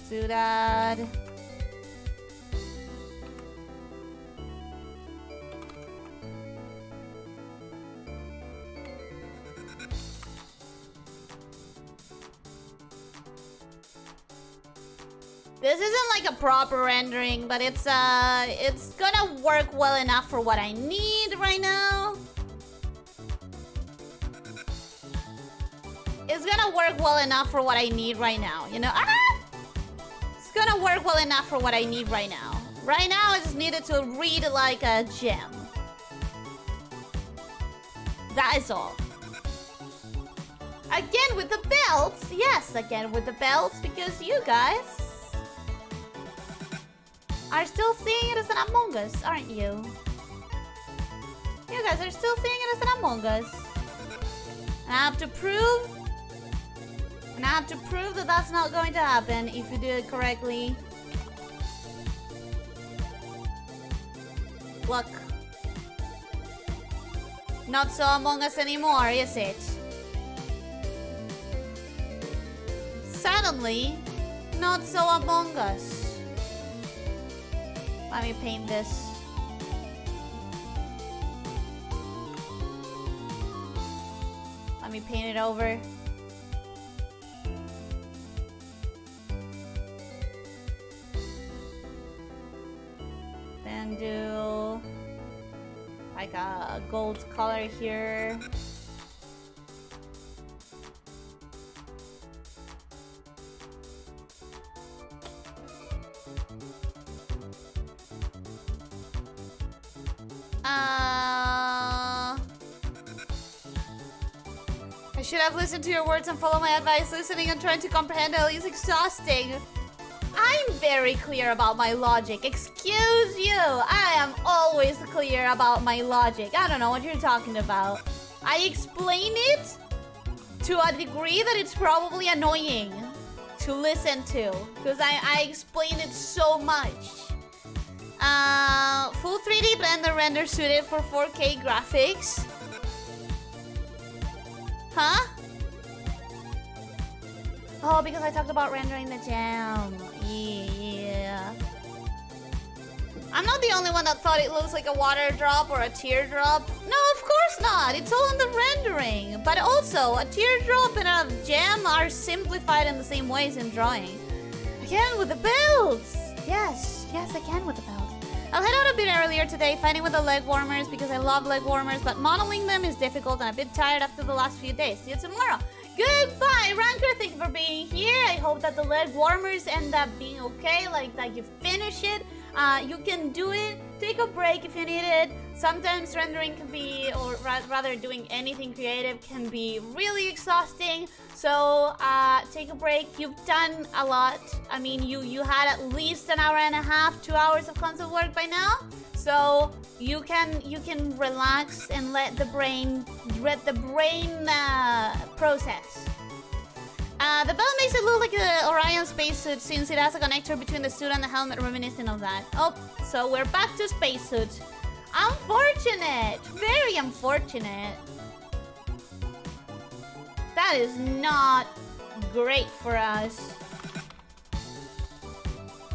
doodad. This isn't like a proper rendering, but it's gonna work well enough for what I need right now. It's gonna work well enough for what I need right now, you know? It's gonna work well enough for what I need right now. Right now, I just needed to read like a gem. That is all. Again with the belts. Yes, again with the belts, because you guys are still seeing it as an Among Us, aren't you? You guys are still seeing it as an Among Us. And I have to prove... that that's not going to happen if you do it correctly. Look. Not so Among Us anymore, is it? Suddenly, not so Among Us. Let me paint this. Let me paint it over. Then do like a gold color here. I should have listened to your words and followed my advice. Listening and trying to comprehend it is exhausting. I'm very clear about my logic. Excuse you. I am always clear about my logic. I don't know what you're talking about. I explain it to a degree that it's probably annoying to listen to. Because I explain it so much. Full 3D Blender render suited for 4K graphics. Huh? Oh, because I talked about rendering the gem. Yeah. I'm not the only one that thought it looks like a water drop or a teardrop. No, of course not. It's all in the rendering. But also, a teardrop and a gem are simplified in the same ways in drawing. Again, with the builds. Yes, again with the builds. I'll head out a bit earlier today, fighting with the leg warmers because I love leg warmers, but modeling them is difficult and a bit tired after the last few days. See you tomorrow. Goodbye, Ranker. Thank you for being here. I hope that the leg warmers end up being okay, like that you finish it. You can do it. Take a break if you need it. Sometimes rendering can be, or rather doing anything creative can be really exhausting. So take a break. You've done a lot. I mean, you had at least an hour and a half, 2 hours of console work by now. So you can relax and let the brain process. The belt makes it look like an Orion spacesuit since it has a connector between the suit and the helmet reminiscent of that. Oh, so we're back to spacesuit. Unfortunate! Very unfortunate. That is not great for us.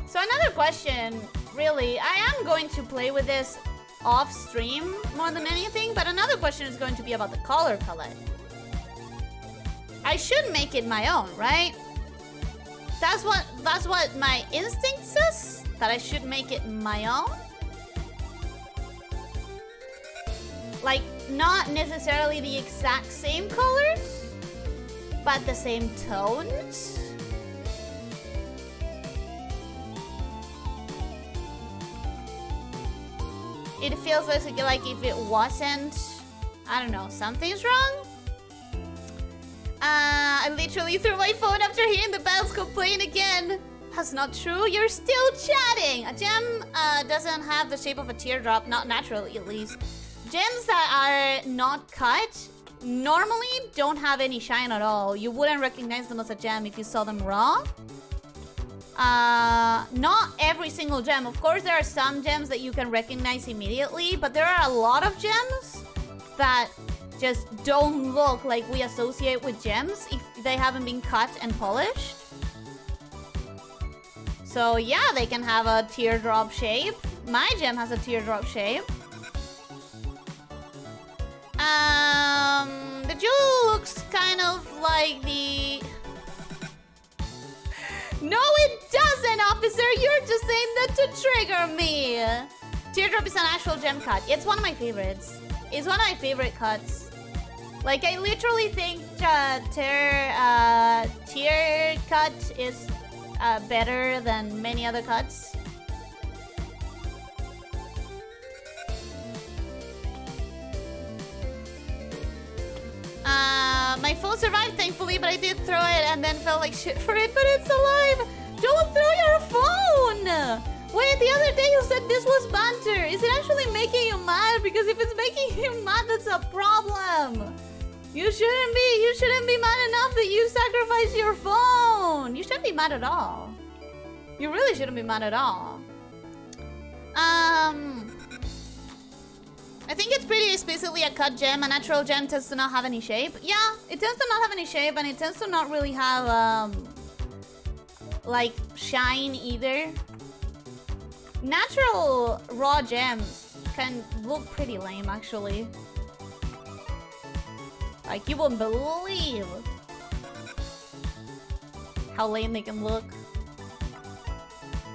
So another question, really. I am going to play with this off stream more than anything, but another question is going to be about the color palette. I should make it my own, right? That's what my instinct says, that I should make it my own. Like, not necessarily the exact same colors, but the same tones. It feels like if it wasn't, I don't know, something's wrong. I literally threw my phone after hearing the bells go playing again. That's not true. You're still chatting. A gem doesn't have the shape of a teardrop, not naturally at least. Gems that are not cut normally don't have any shine at all. You wouldn't recognize them as a gem if you saw them raw. Not every single gem. Of course, there are some gems that you can recognize immediately, but there are a lot of gems that just don't look like we associate with gems if they haven't been cut and polished. So yeah, they can have a teardrop shape. My gem has a teardrop shape. The jewel looks kind of like the... No, it doesn't, officer! You're just saying that to trigger me! Teardrop is an actual gem cut. It's one of my favorites. It's one of my favorite cuts. Like, I literally think tear cut is better than many other cuts. My phone survived, thankfully, but I did throw it and then felt like shit for it, but it's alive! Don't throw your phone! Wait, the other day you said this was banter. Is it actually making you mad? Because if it's making you mad, that's a problem. You shouldn't be mad enough that you sacrificed your phone. You shouldn't be mad at all. You really shouldn't be mad at all. I think it's pretty explicitly a cut gem. A natural gem tends to not have any shape. Yeah, it tends to not have any shape, and it tends to not really have, like, shine either. Natural raw gems can look pretty lame, actually. Like, you wouldn't believe how lame they can look.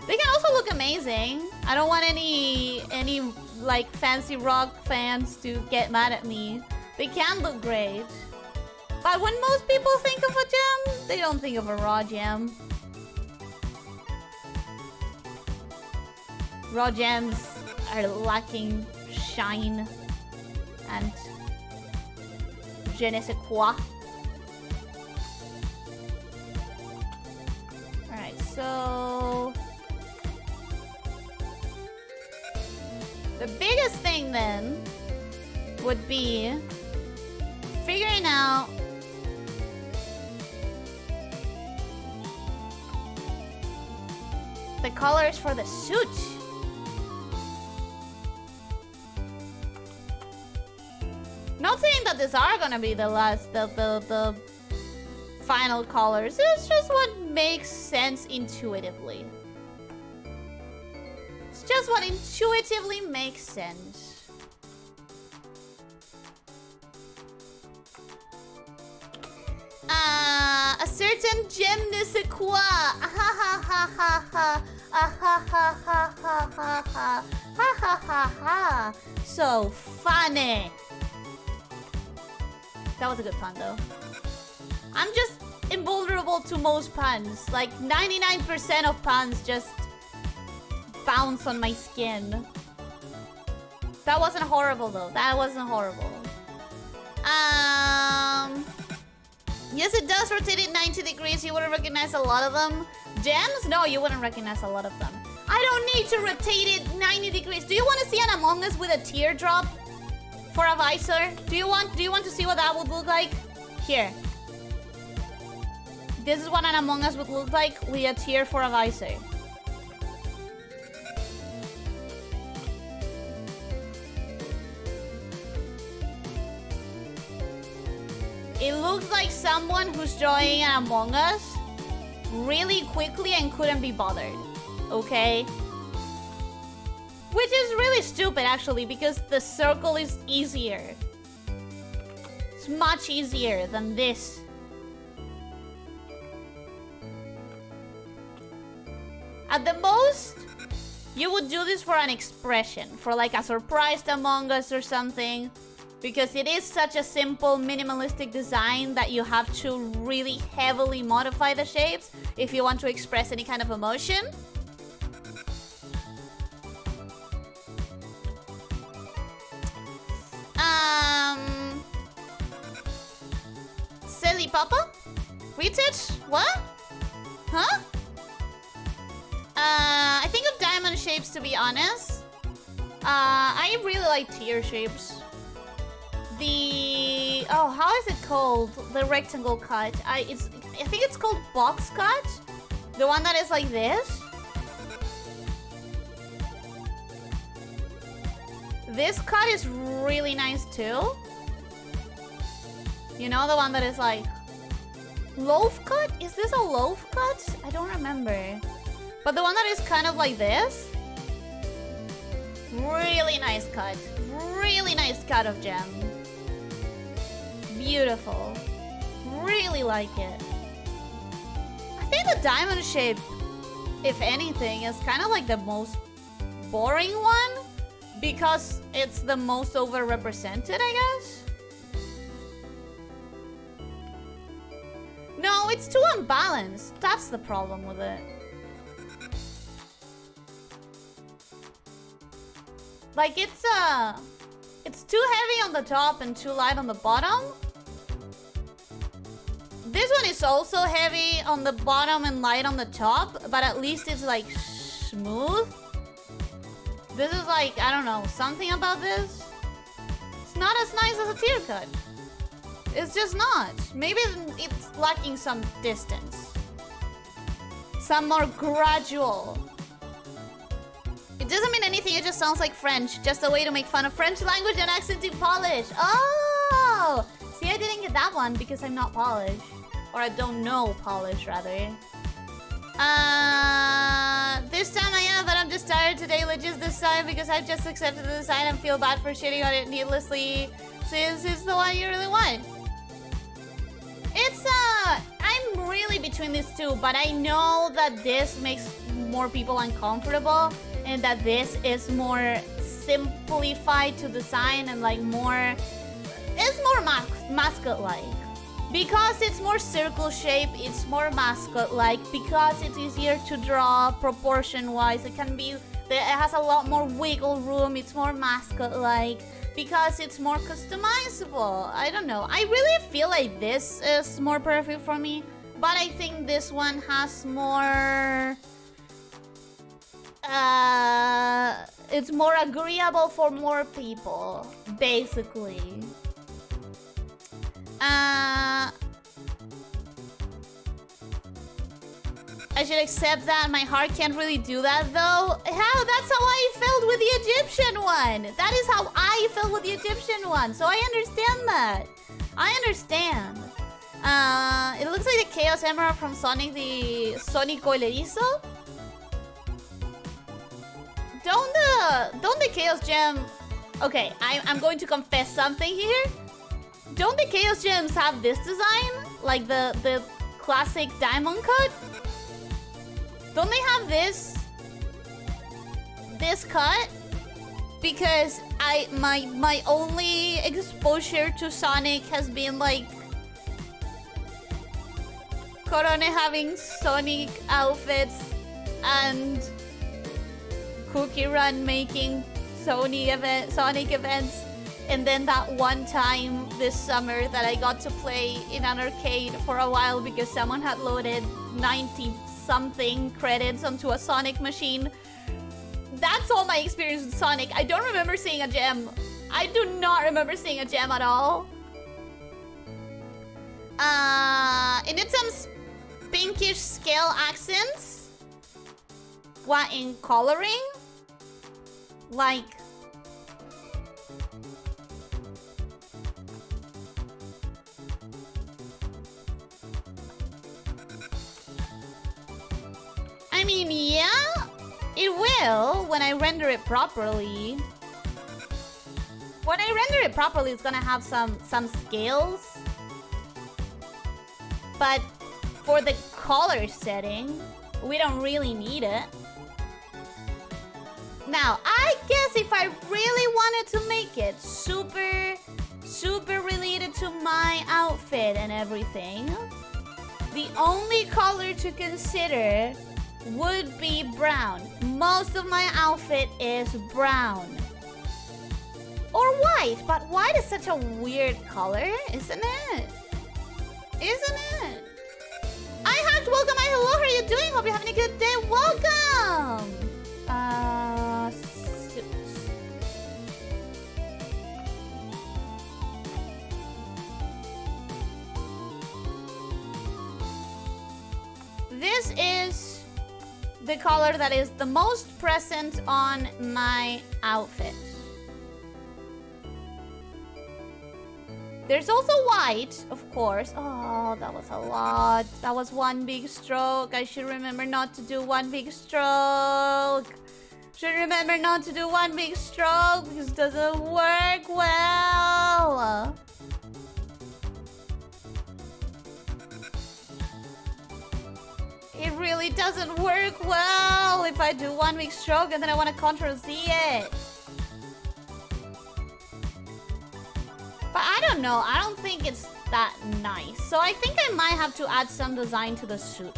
They can also look amazing. I don't want any like fancy rock fans to get mad at me. They can look great. But when most people think of a gem, they don't think of a raw gem. Raw gems are lacking shine and je ne sais quoi. Alright, so the biggest thing then would be figuring out the colors for the suit. Not saying that these are gonna be the last, the final colors. It's just what makes sense intuitively. It's just what intuitively makes sense. A certain gem ne sais quoi. Ha ha ha ha ha. Ha ha ha ha ha ha ha. Ha ha ha ha. So funny. That was a good pun, though. I'm just invulnerable to most puns. Like, 99% of puns just bounce on my skin. That wasn't horrible, though. That wasn't horrible. Yes, it does rotate it 90 degrees. You wouldn't recognize a lot of them. Gems? No, you wouldn't recognize a lot of them. I don't need to rotate it 90 degrees. Do you want to see an Among Us with a teardrop? For a visor? Do you want to see what that would look like? Here. This is what an Among Us would look like with a tear for a visor. It looks like someone who's drawing an Among Us really quickly and couldn't be bothered. Okay? Which is really stupid, actually, because the circle is easier. It's much easier than this. At the most, you would do this for an expression. For like a surprised Among Us or something. Because it is such a simple, minimalistic design that you have to really heavily modify the shapes if you want to express any kind of emotion. Silly Papa? Retouch? What? Huh? I think of diamond shapes, to be honest. I really like tear shapes. Oh, how is it called? The rectangle cut. I think it's called box cut. The one that is like this. This cut is really nice too. You know, the one that is like loaf cut? Is this a loaf cut? I don't remember. But the one that is kind of like this. Really nice cut. Really nice cut of gem. Beautiful. Really like it. I think the diamond shape, if anything, is kind of like the most boring one. Because it's the most overrepresented, I guess. No, it's too unbalanced. That's the problem with it. Like, it's too heavy on the top and too light on the bottom. This one is also heavy on the bottom and light on the top, but at least it's like smooth. This is like, I don't know, something about this? It's not as nice as a tier cut. It's just not. Maybe it's lacking some distance. Some more gradual. It doesn't mean anything, it just sounds like French. Just a way to make fun of French language and accent in Polish. Oh! See, I didn't get that one because I'm not Polish. Or I don't know Polish, rather. This time I am, but I'm just tired today, legit this time, because I've just accepted the design and feel bad for shitting on it needlessly, since it's the one you really want. It's, I'm really between these two, but I know that this makes more people uncomfortable, and that this is more simplified to design and like more... It's more mascot-like. Because it's more circle shape, it's more mascot-like. Because it's easier to draw proportion-wise, it has a lot more wiggle room, it's more mascot-like. Because it's more customizable. I don't know. I really feel like this is more perfect for me. But I think this one has more... it's more agreeable for more people, basically. I should accept that. My heart can't really do that, though. How? That's how I felt with the Egyptian one. That is how I felt with the Egyptian one. So I understand that. I understand. It looks like the Chaos Emerald from Sonic the Elyssia. Don't the Chaos Gem... Okay, I'm going to confess something here. Don't the Chaos Gems have this design? Like the classic diamond cut? Don't they have this cut? Because my only exposure to Sonic has been like Korone having Sonic outfits and Cookie Run making Sonic events, and then that one time this summer that I got to play in an arcade for a while because someone had loaded 90-something credits onto a Sonic machine. That's all my experience with Sonic. I don't remember seeing a gem. I do not remember seeing a gem at all. It did some pinkish scale accents. What, in coloring? Like... I mean, yeah, it will when I render it properly. When I render it properly, it's gonna have some scales. But for the color setting, we don't really need it. Now, I guess if I really wanted to make it super related to my outfit and everything, the only color to consider would be brown. Most of my outfit is brown. Or white, but white is such a weird color, isn't it? Isn't it? I hacked, welcome, hello, how are you doing? Hope you're having a good day, welcome! This is the color that is the most present on my outfit. There's also white, of course. Oh, that was a lot. That was one big stroke. I should remember not to do one big stroke. Should remember not to do one big stroke because it doesn't work well. It really doesn't work well if I do one big stroke and then I want to Ctrl-Z it. But I don't know. I don't think it's that nice. So I think I might have to add some design to the suit.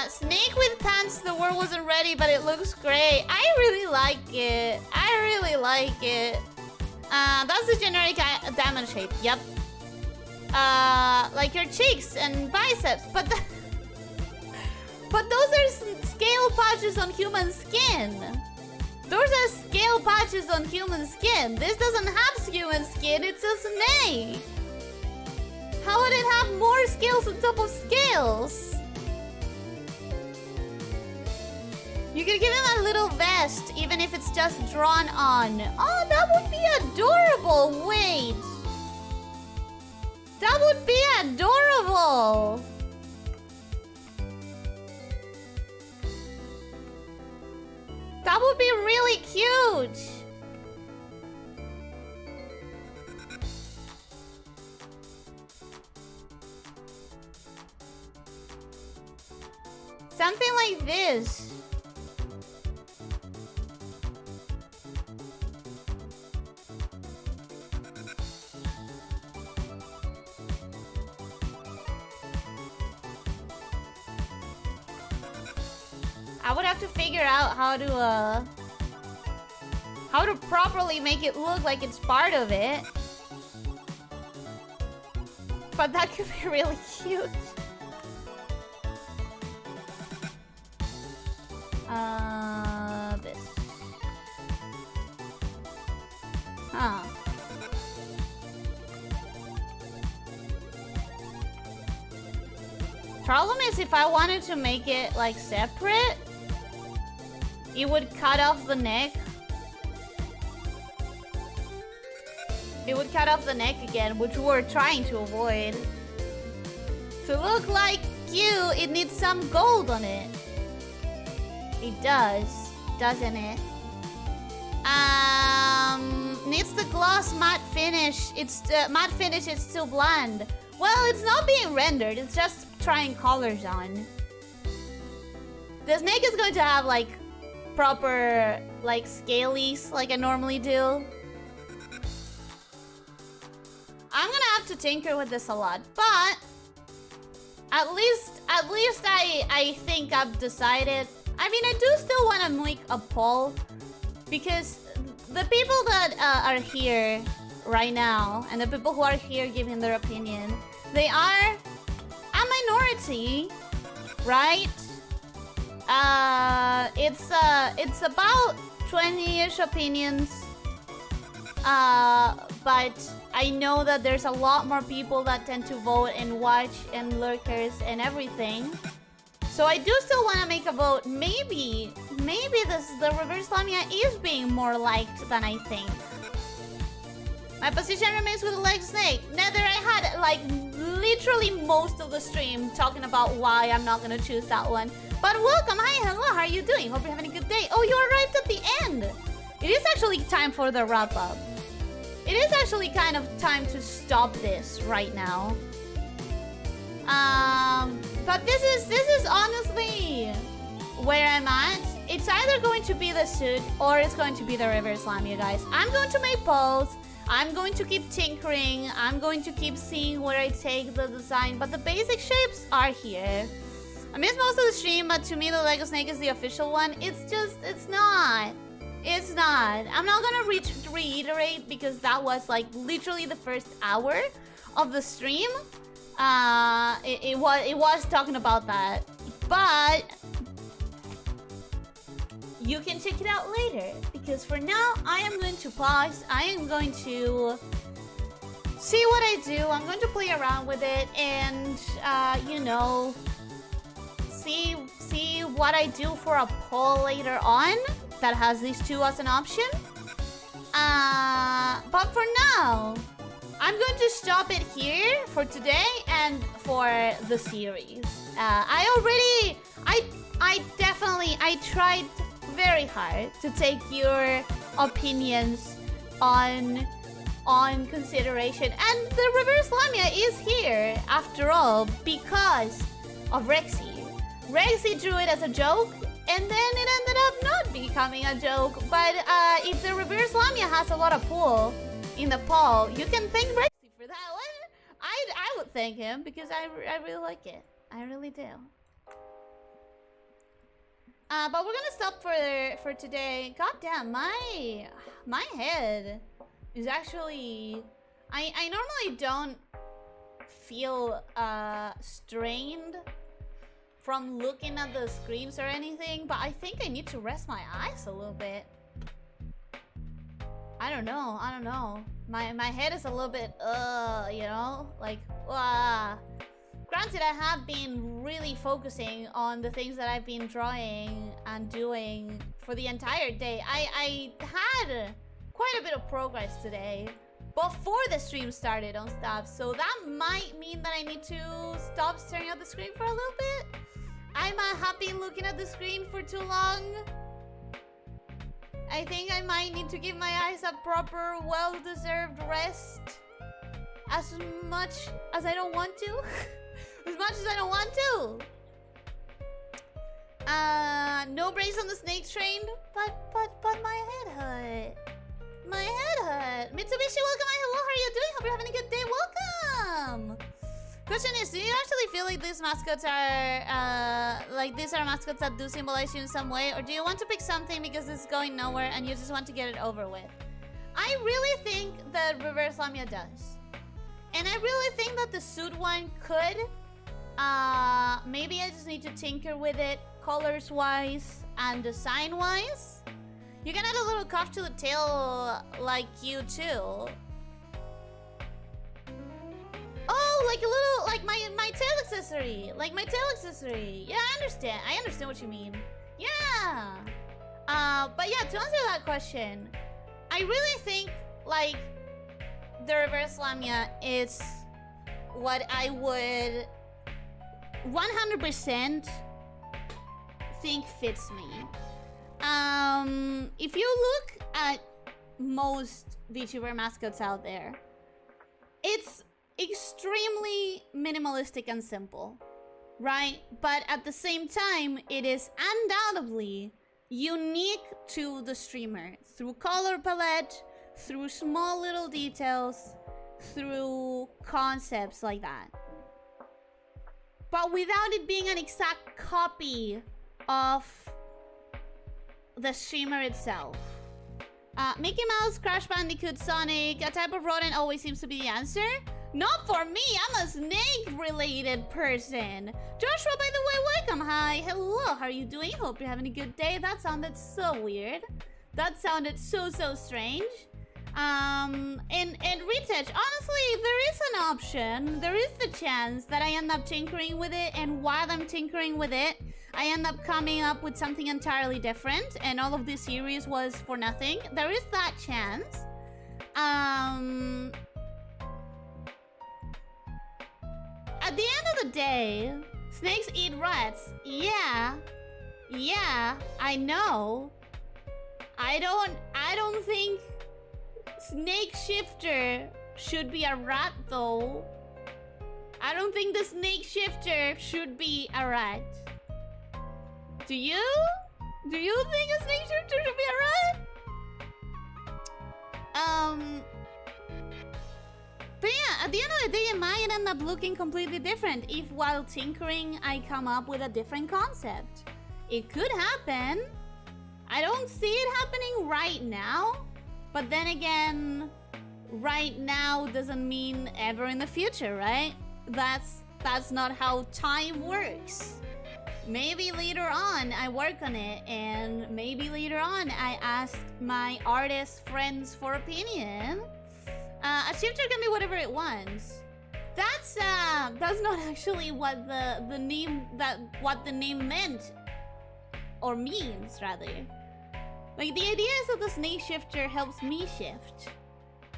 Snake with pants. The word wasn't ready, but it looks great. I really like it. I really like it. That's the generic diamond shape. Yep. Like your cheeks and biceps. But But those are scale patches on human skin. Those are scale patches on human skin. This doesn't have human skin, it's a snake. How would it have more scales on top of scales? You could give him a little vest, even if it's just drawn on. Oh, that would be adorable. Wait. That would be adorable. That would be really cute. Something like this. I would have to figure out how to properly make it look like it's part of it. But that could be really cute. This. Huh. Problem is, if I wanted to make it like separate, it would cut off the neck. It would cut off the neck again, which we're trying to avoid. To look like you, it needs some gold on it. It does, doesn't it? Needs the gloss matte finish. It's matte finish. It's still bland. Well, it's not being rendered. It's just trying colors on. The snake is going to have like proper like scalies like I normally do. I'm gonna have to tinker with this a lot, but at least I think I've decided. I mean, I do still want to make a poll because the people that are here right now and the people who are here giving their opinion, they are a minority, right? It's about 20-ish opinions, but I know that there's a lot more people that tend to vote and watch and lurkers and everything. So I do still want to make a vote. Maybe the reverse lamia is being more liked than I think. My position remains with the leg snake. Nether, I had like literally most of the stream talking about why I'm not gonna choose that one. But welcome, hi, hello, how are you doing? Hope you're having a good day. Oh, you arrived at the end. It is actually time for the wrap up. It is actually kind of time to stop this right now. But this is honestly where I'm at. It's either going to be the suit or it's going to be the reverse lamia, guys. I'm going to make polls. I'm going to keep tinkering. I'm going to keep seeing where I take the design, but the basic shapes are here. I missed most of the stream, but to me the Lego snake is the official one. It's not. It's not. I'm not gonna reiterate because that was like literally the first hour of the stream. It was talking about that, but you can check it out later because for now I am going to pause. I am going to see what I do. I'm going to play around with it and you know, see what I do for a poll later on that has these two as an option. But for now, I'm going to stop it here for today and for the series. I tried very hard to take your opinions on consideration. And the reverse lamia is here, after all, because of Rexy. Rexy drew it as a joke, and then it ended up not becoming a joke. But if the reverse lamia has a lot of pull in the poll, you can thank Backseat for that one. I would thank him because I really like it. I really do. But we're gonna stop for today. God damn, my head is actually. I normally don't feel strained from looking at the screens or anything, but I think I need to rest my eyes a little bit. I don't know. My head is a little bit, you know? Like, Granted, I have been really focusing on the things that I've been drawing and doing for the entire day. I had quite a bit of progress today before the stream started on stuff, so that might mean that I need to stop staring at the screen for a little bit. I might have been looking at the screen for too long. I think I might need to give my eyes a proper, well-deserved rest. As much as I don't want to. As much as I don't want to. No brace on the snake train, but my head hurt. My head hurt. Mitsubishi, welcome. Hello, how are you doing? Hope you're having a good day. Welcome. Question is, do you actually feel like these mascots are, these are mascots that do symbolize you in some way? Or do you want to pick something because it's going nowhere and you just want to get it over with? I really think that reverse lamia does. And I really think that the suit one could. Maybe I just need to tinker with it colors-wise and design-wise. You can add a little cuff to the tail like you too. Oh, like a little, like my tail accessory. Like my tail accessory. Yeah, I understand. I understand what you mean. Yeah. But yeah, to answer that question, I really think, like, the reverse lamia is what I would 100% think fits me. If you look at most VTuber mascots out there, it's extremely minimalistic and simple, right? But at the same time, it is undoubtedly unique to the streamer through color palette, through small little details, through concepts like that. But without it being an exact copy of the streamer itself. Mickey Mouse, Crash Bandicoot, Sonic, a type of rodent always seems to be the answer. Not for me, I'm a snake-related person. Joshua, by the way, welcome. Hi, hello, how are you doing? Hope you're having a good day. That sounded so weird. That sounded so strange. And retouch, honestly, there is an option. There is the chance that I end up tinkering with it, and while I'm tinkering with it, I end up coming up with something entirely different, and all of this series was for nothing. There is that chance. At the end of the day, snakes eat rats. Yeah, I know. I don't think snakeshifter should be a rat, though. I don't think the snakeshifter should be a rat. Do you? Do you think a snakeshifter should be a rat? But yeah, at the end of the day, it might end up looking completely different if while tinkering, I come up with a different concept. It could happen. I don't see it happening right now. But then again, right now doesn't mean ever in the future, right? That's not how time works. Maybe later on I work on it, and maybe later on I ask my artist friends for opinion. A shifter can be whatever it wants. That's not actually what the name meant, or means rather. Like, the idea is that the snake shifter helps me shift.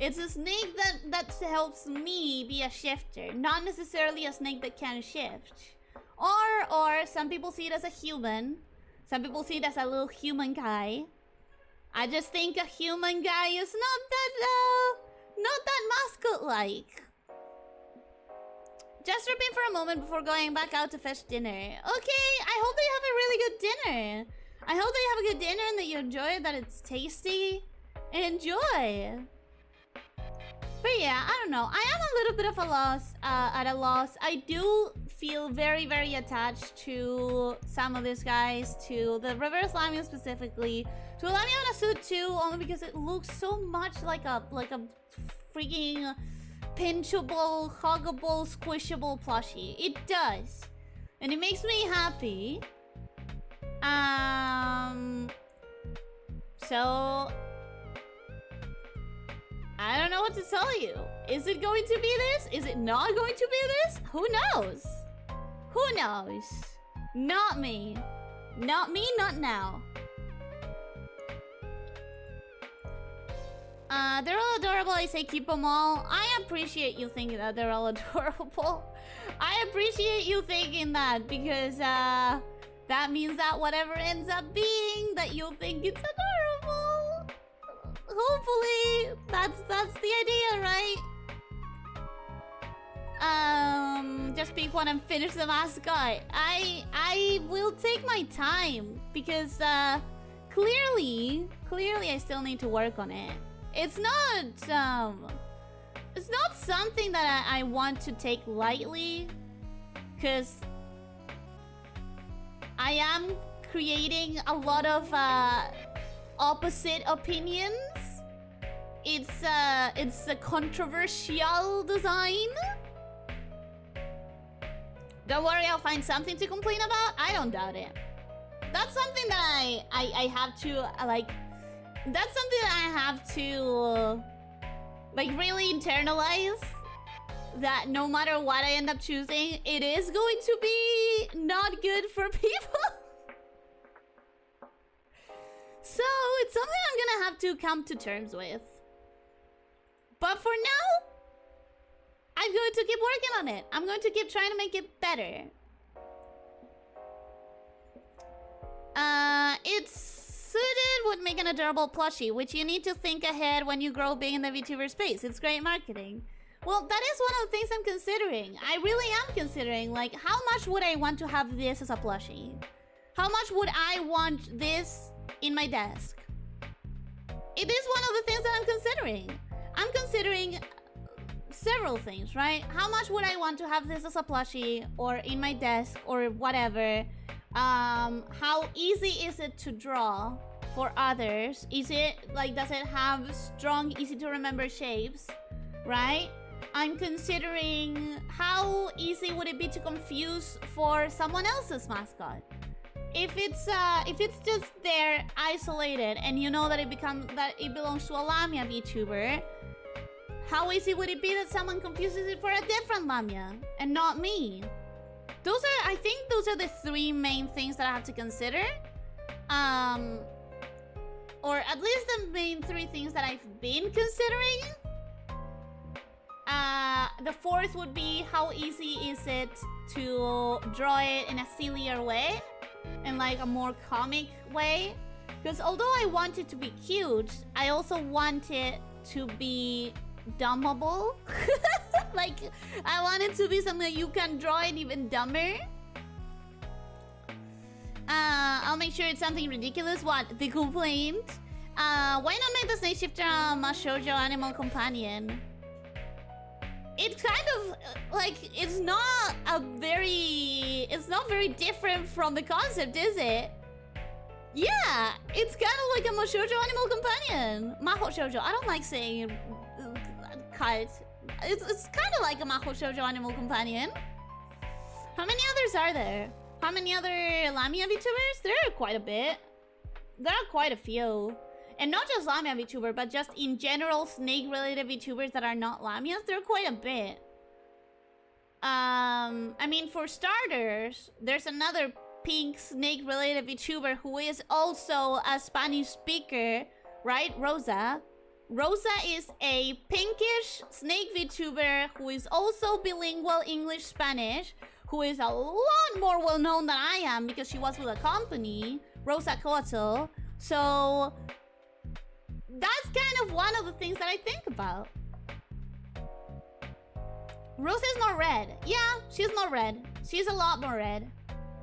It's a snake that helps me be a shifter, not necessarily a snake that can shift. Or some people see it as a human. Some people see it as a little human guy. I just think a human guy is not that mascot-like. Just drop in for a moment before going back out to fetch dinner. Okay, I hope that you have a really good dinner. I hope that you have a good dinner and that you enjoy it, that it's tasty. Enjoy. But yeah, I don't know. I am a little bit of at a loss. I do feel very, very attached to some of these guys, to the reverse lamia specifically, to a lamia in a suit too, only because it looks so much like a pinchable, pinchable, huggable, squishable plushie. It does. and it makes me happy. So I don't know what to tell you. Is it going to be this? Is it not going to be this? Who knows? Who knows? Not me. Not me, not now. They're all adorable. I say keep them all. I appreciate you thinking that they're all adorable. I appreciate you thinking that because that means that whatever ends up being, that you'll think it's adorable. Hopefully, that's the idea, right? Just pick one and finish the mascot. I will take my time because clearly I still need to work on it. It's not something that I want to take lightly, because I am creating a lot of opposite opinions. It's a controversial design. Don't worry, I'll find something to complain about. I don't doubt it. That's something that I have to like. That's something that I have to like really internalize. That no matter what I end up choosing, it is going to be not good for people. So it's something I'm gonna have to come to terms with. But for now, I'm going to keep working on it. I'm going to keep trying to make it better. It's suited would make an adorable plushie, which you need to think ahead when you grow big in the VTuber space. It's great marketing. Well, that is one of the things I'm considering. I really am considering, like, how much would I want to have this as a plushie? How much would I want this in my desk? It is one of the things that I'm considering. I'm considering several things, right? How much would I want to have this as a plushie or in my desk or whatever? How easy is it to draw for others? Is it, like, does it have strong, easy to remember shapes, right? I'm considering how easy would it be to confuse for someone else's mascot? If it's just there isolated and you know that it belongs to a lamia VTuber, how easy would it be that someone confuses it for a different lamia and not me? I think those are the three main things that I have to consider. Or at least the main three things that I've been considering. The fourth would be how easy is it to draw it in a sillier way, in like a more comic way. Because although I want it to be cute, I also want it to be dumbable. Like, I want it to be something that you can draw it even dumber. I'll make sure it's something ridiculous. What? The complaint? Why not make the snakeshifter a shoujo animal companion? It's kind of like it's not very different from the concept, is it? Yeah, it's kind of like a shoujo animal companion. Maho shoujo. I don't like saying cut. It's kind of like a maho shoujo animal companion. How many others are there? How many other lamia VTubers? There are quite a bit. There are quite a few. And not just lamia VTuber, but just in general snake-related VTubers that are not lamias. There are quite a bit. I mean, for starters, there's another pink snake-related VTuber who is also a Spanish speaker, right? Rosa. Rosa is a pinkish snake VTuber who is also bilingual English-Spanish, who is a lot more well-known than I am because she was with a company, Rosa Coatl. So that's kind of one of the things that I think about. Rosa is more red. Yeah, she's more red. She's a lot more red.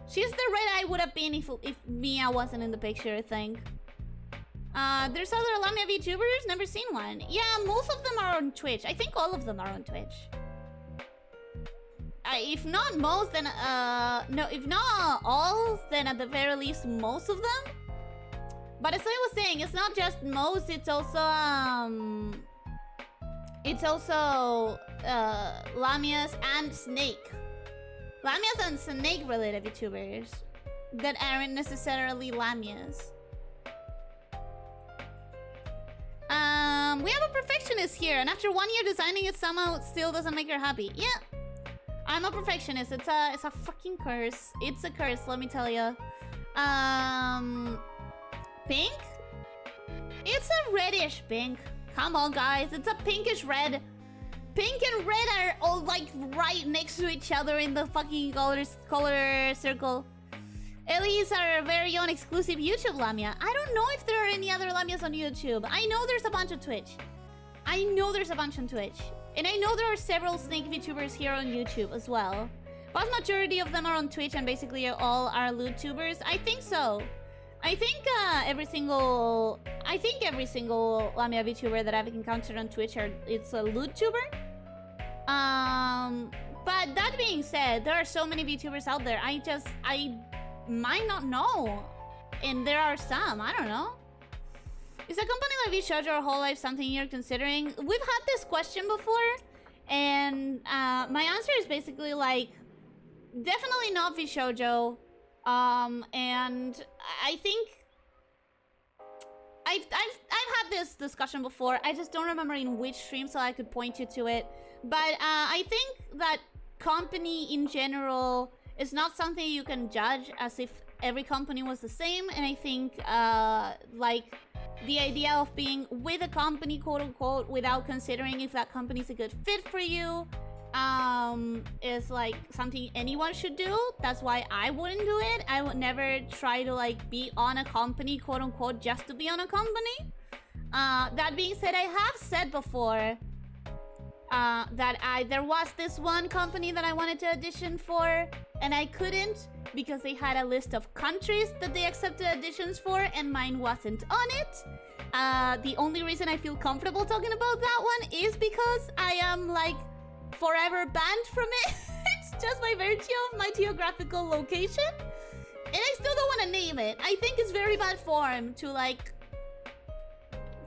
She's the red I would have been if Mia wasn't in the picture, I think. There's other lamia VTubers? Never seen one. Yeah, most of them are on Twitch. I think all of them are on Twitch. If not most, then no, if not all, then at the very least most of them. But as I was saying, it's not just most, it's also lamias and snake. Lamias and snake-related VTubers that aren't necessarily lamias. We have a perfectionist here, and after 1 year designing it, somehow it still doesn't make her happy. Yeah, I'm a perfectionist. It's a fucking curse. It's a curse, let me tell you. Pink? It's a reddish pink. Come on, guys. It's a pinkish red. Pink and red are all like right next to each other in the fucking color circle. Elyssia are a very own exclusive YouTube lamia. I don't know if there are any other lamias on YouTube. I know there's a bunch on Twitch. I know there's a bunch on Twitch. And I know there are several snake VTubers here on YouTube as well. Vast majority of them are on Twitch and basically all are vtubers. I think so. I think every single lamia VTuber that I've encountered on Twitch it's a vtuber. But that being said, there are so many VTubers out there. I might not know. And there are some, I don't know. Is a company like vshoujo or whole life something you're considering? We've had this question before, and my answer is basically like, definitely not vshoujo. And I think I've had this discussion before. I just don't remember in which stream, so I could point you to it. But I think that company in general is not something you can judge as if every company was the same. And I think like the idea of being with a company, quote unquote, without considering if that company is a good fit for you is like something anyone should do. That's why I wouldn't do it. I would never try to like be on a company, quote unquote, just to be on a company. That being said, I have said before that there was this one company that I wanted to audition for, and I couldn't because they had a list of countries that they accepted auditions for, and mine wasn't on it. The only reason I feel comfortable talking about that one is because I am like forever banned from it. It's just by virtue of my geographical location, and I still don't want to name it. I think it's very bad form to like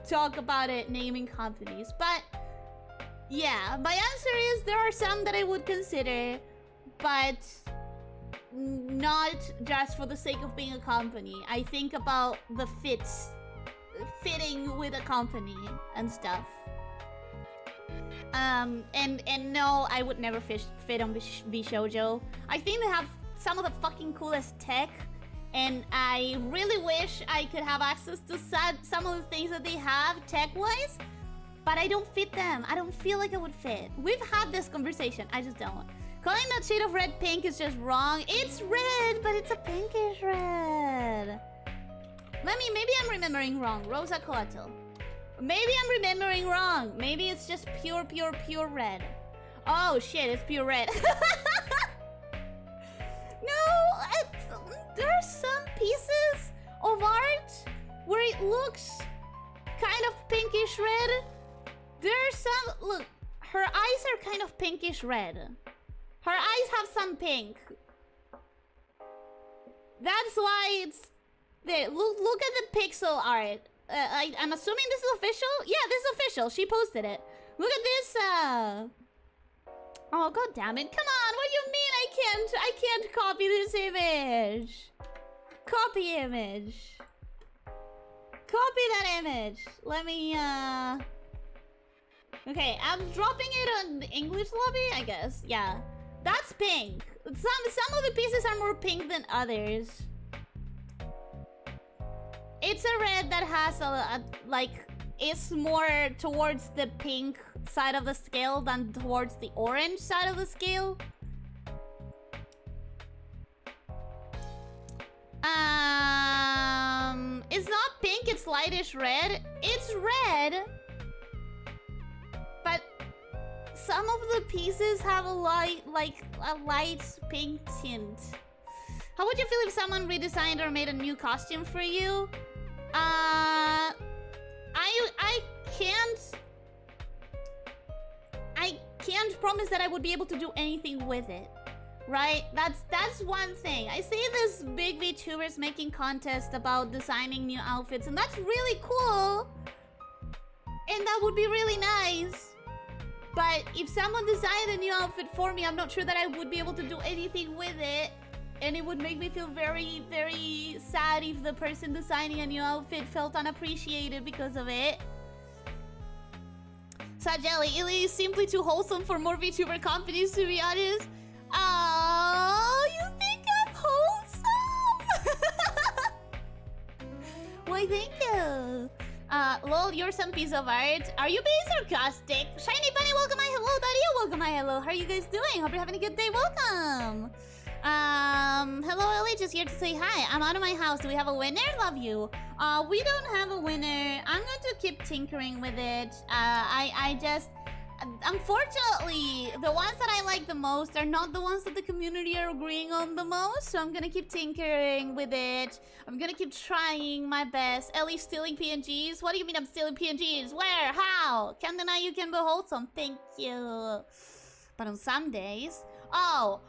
talk about it naming companies, but yeah, my answer is there are some that I would consider, but not just for the sake of being a company. I think about the fitting with a company and stuff. And no, I would never fit on vshoujo. I think they have some of the fucking coolest tech, and I really wish I could have access to some of the things that they have tech-wise, but I don't fit them. I don't feel like I would fit. We've had this conversation. I just don't. Calling that shade of red pink is just wrong. It's red, but it's a pinkish red. Maybe I'm remembering wrong. Rosa Coatl. Maybe I'm remembering wrong. Maybe it's just pure red. Oh shit, it's pure red. No, there are some pieces of art where it looks kind of pinkish red. There's some, look, her eyes are kind of pinkish red. Her eyes have some pink. That's why it's there. Look at the pixel art. I'm assuming this is official? Yeah, this is official. She posted it. Look at this, oh, god damn it. Come on, what do you mean I can't copy this image? Copy image. Copy that image. Let me, okay, I'm dropping it on the English lobby, I guess. Yeah. That's pink. Some of the pieces are more pink than others. It's a red that has like, it's more towards the pink side of the scale than towards the orange side of the scale. It's not pink, it's lightish red. It's red, but some of the pieces have a light pink tint. How would you feel if someone redesigned or made a new costume for you? I can't promise that I would be able to do anything with it, right? That's one thing. I see this big VTubers making contests about designing new outfits, and that's really cool, and that would be really nice. But if someone designed a new outfit for me, I'm not sure that I would be able to do anything with it. And it would make me feel very, very sad if the person designing a new outfit felt unappreciated because of it. Jelly, Illy is simply too wholesome for more VTuber companies, to be honest. Oh, you think I'm wholesome? Why, thank you. Lol, you're some piece of art. Are you being sarcastic? Shiny Bunny, welcome my hello. Dario, welcome my hello. How are you guys doing? Hope you're having a good day. Welcome. Hello, Ellie, just here to say hi. I'm out of my house. Do we have a winner? Love you. We don't have a winner. I'm going to keep tinkering with it. I just... Unfortunately, the ones that I like the most are not the ones that the community are agreeing on the most. So I'm gonna keep tinkering with it. I'm gonna keep trying my best. Ellie stealing PNGs? What do you mean I'm stealing PNGs? Where? How? Can't deny you can be wholesome. Thank you. But on some days... Oh,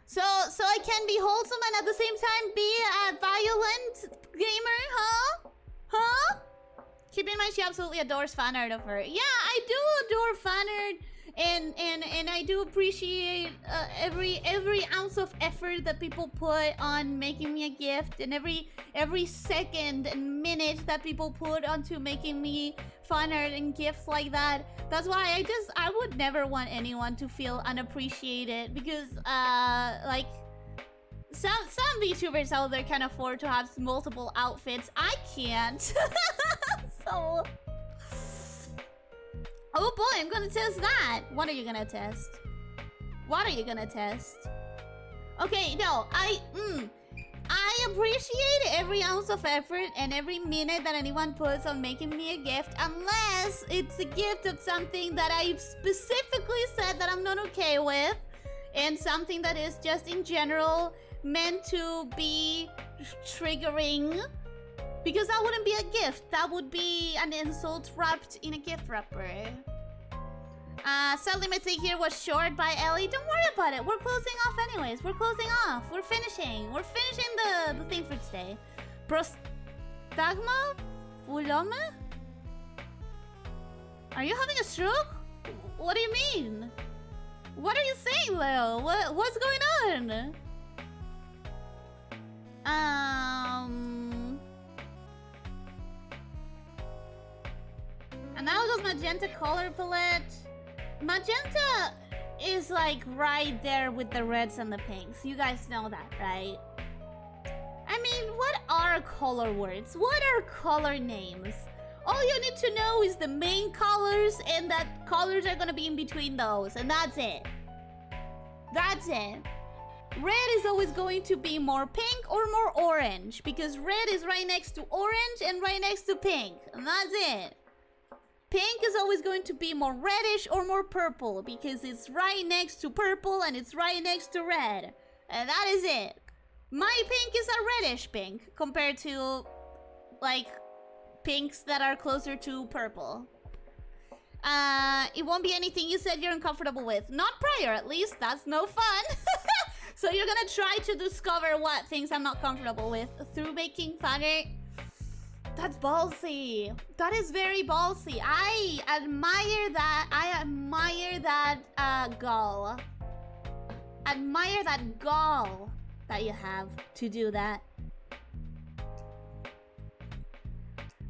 so I can be wholesome and at the same time be a violent gamer, huh? Huh? Keep in mind she absolutely adores fan art of her. Yeah, I do adore fan art, and I do appreciate every ounce of effort that people put on making me a gift, and every second and minute that people put onto making me fan art and gifts like that. That's why I would never want anyone to feel unappreciated, because like some VTubers out there can afford to have multiple outfits. I can't. So oh boy, I'm gonna test that. What are you gonna test? What are you gonna test? Okay, no, I appreciate every ounce of effort and every minute that anyone puts on making me a gift, unless it's a gift of something that I specifically said that I'm not okay with, and something that is just in general meant to be triggering. Because that wouldn't be a gift. That would be an insult wrapped in a gift wrapper. Sadly, my take here was short by Ellie. Don't worry about it. We're closing off anyways. We're closing off. We're finishing. We're finishing the thing for today. Prostagma? Fulome? Are you having a stroke? What do you mean? What are you saying, Leo? What's going on? And now goes magenta color palette. Magenta is like right there with the reds and the pinks. You guys know that, right? I mean, what are color words? What are color names? All you need to know is the main colors, and that colors are gonna be in between those, and that's it. That's it. Red is always going to be more pink or more orange, because red is right next to orange and right next to pink, and that's it. Pink is always going to be more reddish or more purple, because it's right next to purple and it's right next to red. And that is it. My pink is a reddish pink compared to, like, pinks that are closer to purple. It won't be anything you said you're uncomfortable with. Not prior, at least. That's no fun. So you're gonna try to discover what things I'm not comfortable with through making fan art. That's ballsy. That is very ballsy. I admire that. I admire that gall. Admire that gall that you have to do that.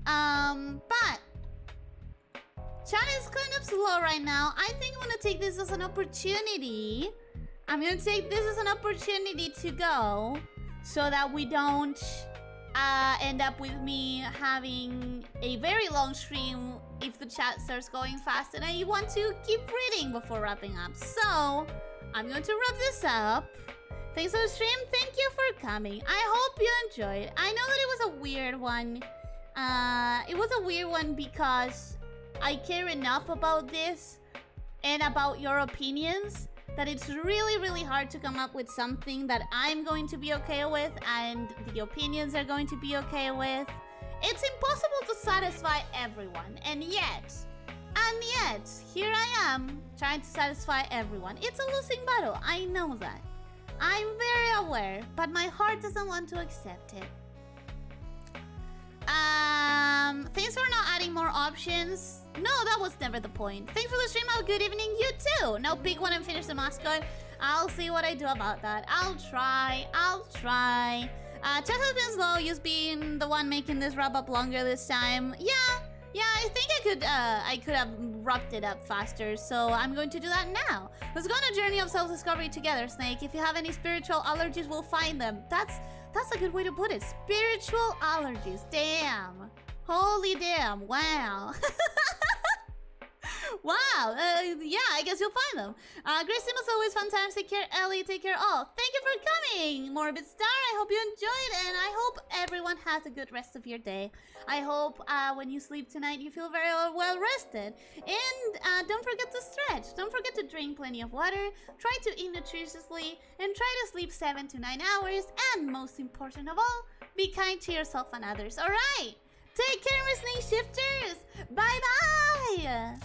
But chat is kind of slow right now. I think I'm gonna take this as an opportunity. I'm gonna take this as an opportunity to go, so that we don't end up with me having a very long stream if the chat starts going fast and I want to keep reading before wrapping up. So I'm going to wrap this up. Thanks for the stream. Thank you for coming. I hope you enjoyed. I know that it was a weird one. It was a weird one because I care enough about this and about your opinions that it's really, really hard to come up with something that I'm going to be okay with and the opinions are going to be okay with. It's impossible to satisfy everyone, and yet, here I am trying to satisfy everyone. It's a losing battle, I know that. I'm very aware, but my heart doesn't want to accept it. Thanks for not adding more options. No, that was never the point. Thanks for the stream. Have a good evening. You too. Now pick one and finish the mascot. I'll see what I do about that. I'll try. Chat has been slow. You've been the one making this wrap up longer this time. Yeah, I think I could have wrapped it up faster, so I'm going to do that now. Let's go on a journey of self-discovery together, Snake. If you have any spiritual allergies, we'll find them. That's a good way to put it. Spiritual allergies. Damn. Holy damn. Wow. Wow. Yeah, I guess you'll find them. Great stream as always. Fun times. Take care, Ellie. Take care, all. Thank you for coming, Morbid Star. I hope you enjoyed, and I hope everyone has a good rest of your day. I hope when you sleep tonight, you feel very well rested. And don't forget to stretch. Don't forget to drink plenty of water. Try to eat nutritiously, and try to sleep 7 to 9 hours. And most important of all, be kind to yourself and others. All right. Take care, my snake shifters. Bye bye.